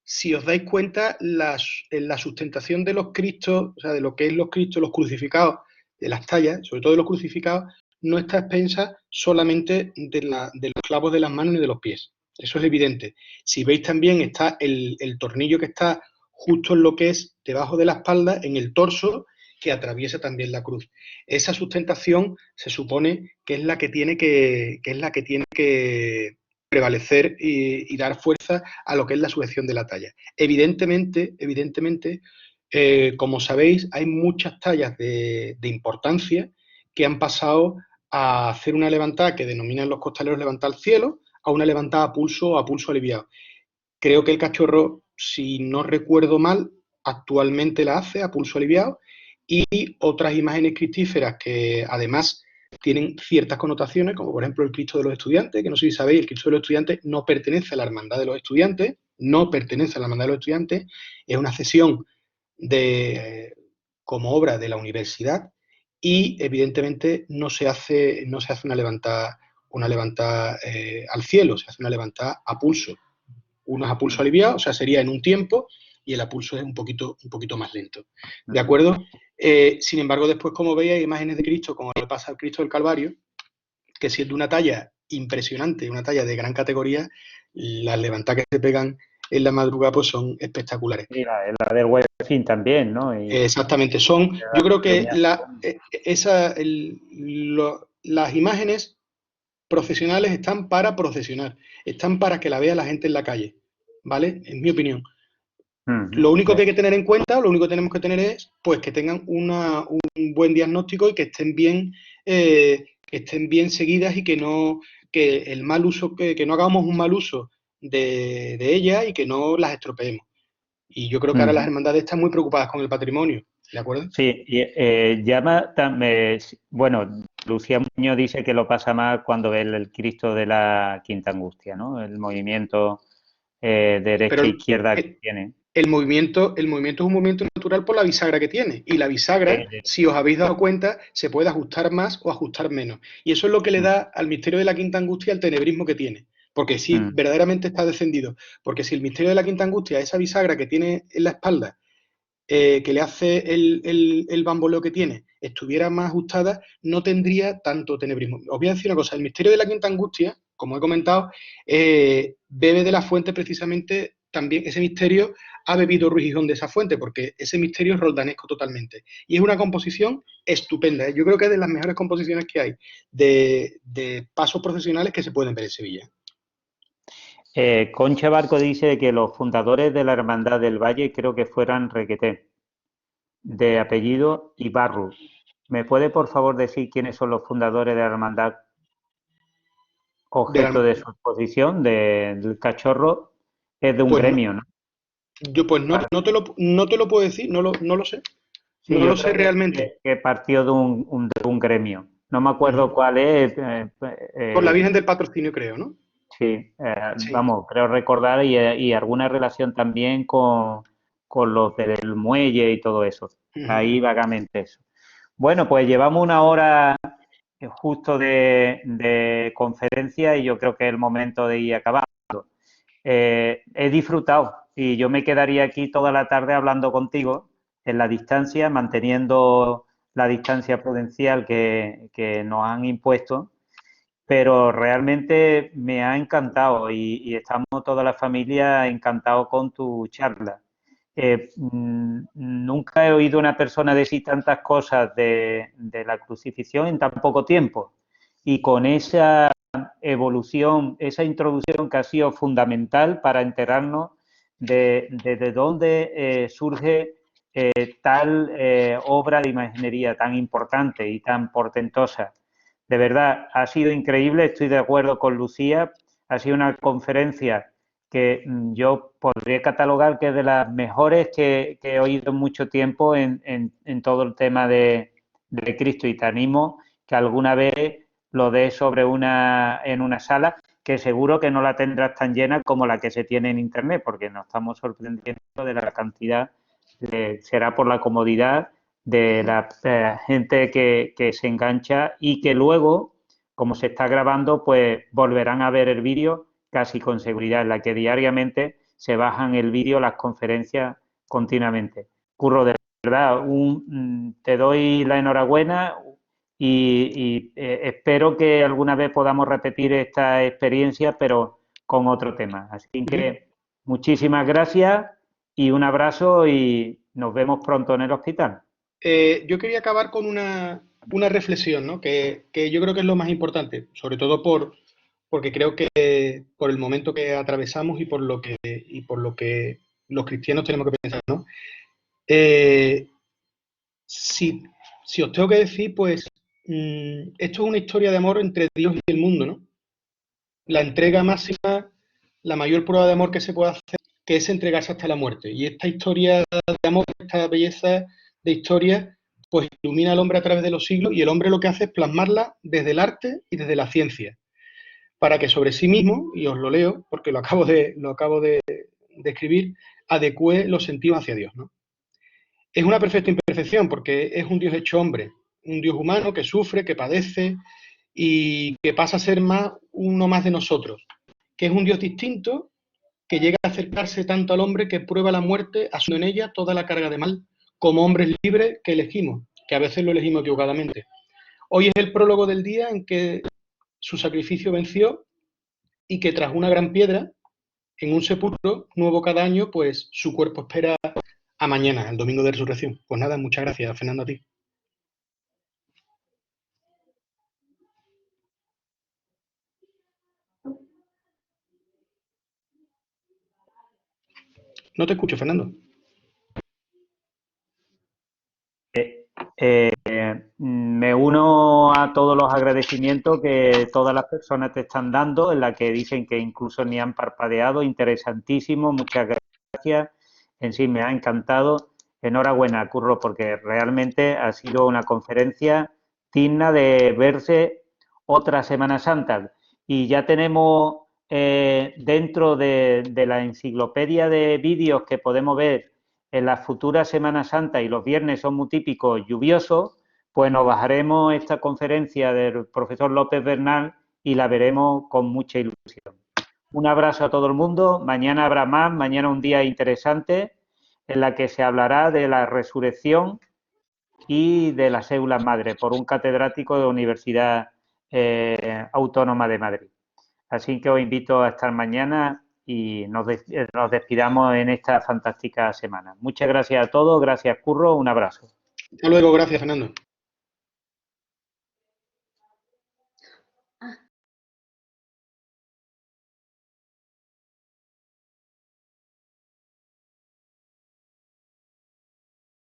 Speaker 1: Si os dais cuenta, en la sustentación de los Cristos, o sea, de lo que es los Cristos, los crucificados, de las tallas, sobre todo de los crucificados, no está expensa solamente de los clavos de las manos ni de los pies. Eso es evidente. Si veis también, está el tornillo que está justo en lo que es debajo de la espalda, en el torso, que atraviesa también la cruz. Esa sustentación se supone que es la que tiene que prevalecer y dar fuerza a lo que es la sujeción de la talla. Evidentemente, como sabéis, hay muchas tallas de importancia que han pasado a hacer una levantada que denominan los costaleros levantar al cielo, a una levantada a pulso aliviado. Creo que el cachorro, si no recuerdo mal, actualmente la hace a pulso aliviado, y otras imágenes cristíferas que además tienen ciertas connotaciones, como por ejemplo el Cristo de los Estudiantes, que no sé si sabéis, el Cristo de los Estudiantes no pertenece a la Hermandad de los Estudiantes, es una cesión como obra de la universidad, y evidentemente no se hace una levantada levantada al cielo, se hace una levantada a pulso. Uno es a pulso aliviado, o sea, sería en un tiempo, y el a pulso es un poquito más lento. ¿De acuerdo? Sin embargo, después, como veis, hay imágenes de Cristo, como le pasa al Cristo del Calvario, que siendo una talla impresionante, una talla de gran categoría, las levantadas que se pegan en la madrugada pues son espectaculares.
Speaker 2: Y la del Webfin también, ¿no?
Speaker 1: Exactamente, yo creo que las imágenes profesionales están para procesionar, están para que la vea la gente en la calle, ¿vale? En mi opinión. Lo único que hay que tener en cuenta, lo único que tenemos que tener es pues que tengan un buen diagnóstico y que estén bien seguidas y que el mal uso, que no hagamos un mal uso de ellas y que no las estropeemos. Y yo creo que ahora las hermandades están muy preocupadas con el patrimonio, ¿de acuerdo?
Speaker 2: Sí, y bueno, Lucía Muñoz dice que lo pasa mal cuando ve el Cristo de la Quinta Angustia, ¿no? El movimiento derecha e izquierda que tiene.
Speaker 1: El movimiento es un movimiento natural por la bisagra que tiene. Y la bisagra, si os habéis dado cuenta, se puede ajustar más o ajustar menos. Y eso es lo que le da al misterio de la Quinta Angustia el tenebrismo que tiene. Porque si verdaderamente está descendido. Porque si el misterio de la Quinta Angustia, esa bisagra que tiene en la espalda, que le hace el bamboleo que tiene, estuviera más ajustada, no tendría tanto tenebrismo. Os voy a decir una cosa, el misterio de la Quinta Angustia, como he comentado, bebe de la fuente precisamente, también ese misterio ha bebido Ruiz Gijón de esa fuente, porque ese misterio es roldanesco totalmente. Y es una composición estupenda, ¿eh? Yo creo que es de las mejores composiciones que hay de pasos procesionales que se pueden ver en Sevilla.
Speaker 2: Concha Barco dice que los fundadores de la Hermandad del Valle creo que fueran Requeté, de apellido Ibarru. ¿Me puede, por favor, decir quiénes son los fundadores de la Hermandad objeto de su exposición, del cachorro? Es de un gremio, ¿no?
Speaker 1: Yo pues no te lo puedo decir, no lo sé.
Speaker 2: Sí,
Speaker 1: no lo sé realmente.
Speaker 2: Que partió de un gremio. No me acuerdo cuál es.
Speaker 1: Por la Virgen del Patrocinio, creo, ¿no?
Speaker 2: Sí,
Speaker 1: Sí.
Speaker 2: vamos, creo recordar y alguna relación también con los del muelle y todo eso. Ahí vagamente eso. Bueno, pues llevamos una hora justo de conferencia y yo creo que es el momento de ir acabando. He disfrutado y yo me quedaría aquí toda la tarde hablando contigo en la distancia, manteniendo la distancia prudencial que nos han impuesto, pero realmente me ha encantado y estamos toda la familia encantados con tu charla. Nunca he oído a una persona decir tantas cosas de la crucifixión en tan poco tiempo y con esa evolución, esa introducción que ha sido fundamental para enterarnos de dónde surge tal obra de imaginería tan importante y tan portentosa. De verdad, ha sido increíble, estoy de acuerdo con Lucía, ha sido una conferencia que yo podría catalogar que es de las mejores que he oído en mucho tiempo en todo el tema de Cristo, y te animo que alguna vez lo des en una sala, que seguro que no la tendrás tan llena como la que se tiene en Internet, porque nos estamos sorprendiendo de la cantidad, será por la comodidad de la gente que se engancha y que luego, como se está grabando, pues volverán a ver el vídeo casi con seguridad, en la que diariamente se bajan el vídeo, las conferencias continuamente. Curro, de verdad, te doy la enhorabuena y espero que alguna vez podamos repetir esta experiencia, pero con otro tema. Así que muchísimas gracias y un abrazo y nos vemos pronto en el hospital.
Speaker 1: Yo quería acabar con una reflexión, ¿no? Que yo creo que es lo más importante, sobre todo porque creo que por el momento que atravesamos y por lo que los cristianos tenemos que pensar, ¿no? Si os tengo que decir, pues esto es una historia de amor entre Dios y el mundo, ¿no? La entrega máxima, la mayor prueba de amor que se puede hacer, que es entregarse hasta la muerte. Y esta historia de amor, esta belleza de historia, pues ilumina al hombre a través de los siglos, y el hombre lo que hace es plasmarla desde el arte y desde la ciencia, para que sobre sí mismo, y os lo leo porque lo acabo de escribir, adecue los sentidos hacia Dios, ¿no? Es una perfecta imperfección porque es un Dios hecho hombre, un Dios humano que sufre, que padece y que pasa a ser uno más de nosotros, que es un Dios distinto, que llega a acercarse tanto al hombre que prueba la muerte asumiendo en ella toda la carga de mal, como hombres libres que elegimos, que a veces lo elegimos equivocadamente. Hoy es el prólogo del día en que su sacrificio venció y que tras una gran piedra, en un sepulcro nuevo cada año, pues su cuerpo espera a mañana, el domingo de resurrección. Pues nada, muchas gracias, Fernando, a ti. No te escucho, Fernando.
Speaker 2: Me uno a todos los agradecimientos que todas las personas te están dando, en la que dicen que incluso ni han parpadeado. Interesantísimo, muchas gracias. En sí, me ha encantado. Enhorabuena, Curro, porque realmente ha sido una conferencia digna de verse otra Semana Santa. Y ya tenemos dentro de la enciclopedia de vídeos que podemos ver en las futuras Semanas Santas, y los viernes son muy típicos lluviosos, pues nos bajaremos esta conferencia del profesor López Bernal y la veremos con mucha ilusión. Un abrazo a todo el mundo. Mañana habrá más, mañana un día interesante en la que se hablará de la resurrección y de las células madre por un catedrático de la Universidad Autónoma de Madrid. Así que os invito a estar mañana y nos despidamos en esta fantástica semana. Muchas gracias a todos, gracias Curro, un abrazo.
Speaker 1: Hasta luego, gracias, Fernando.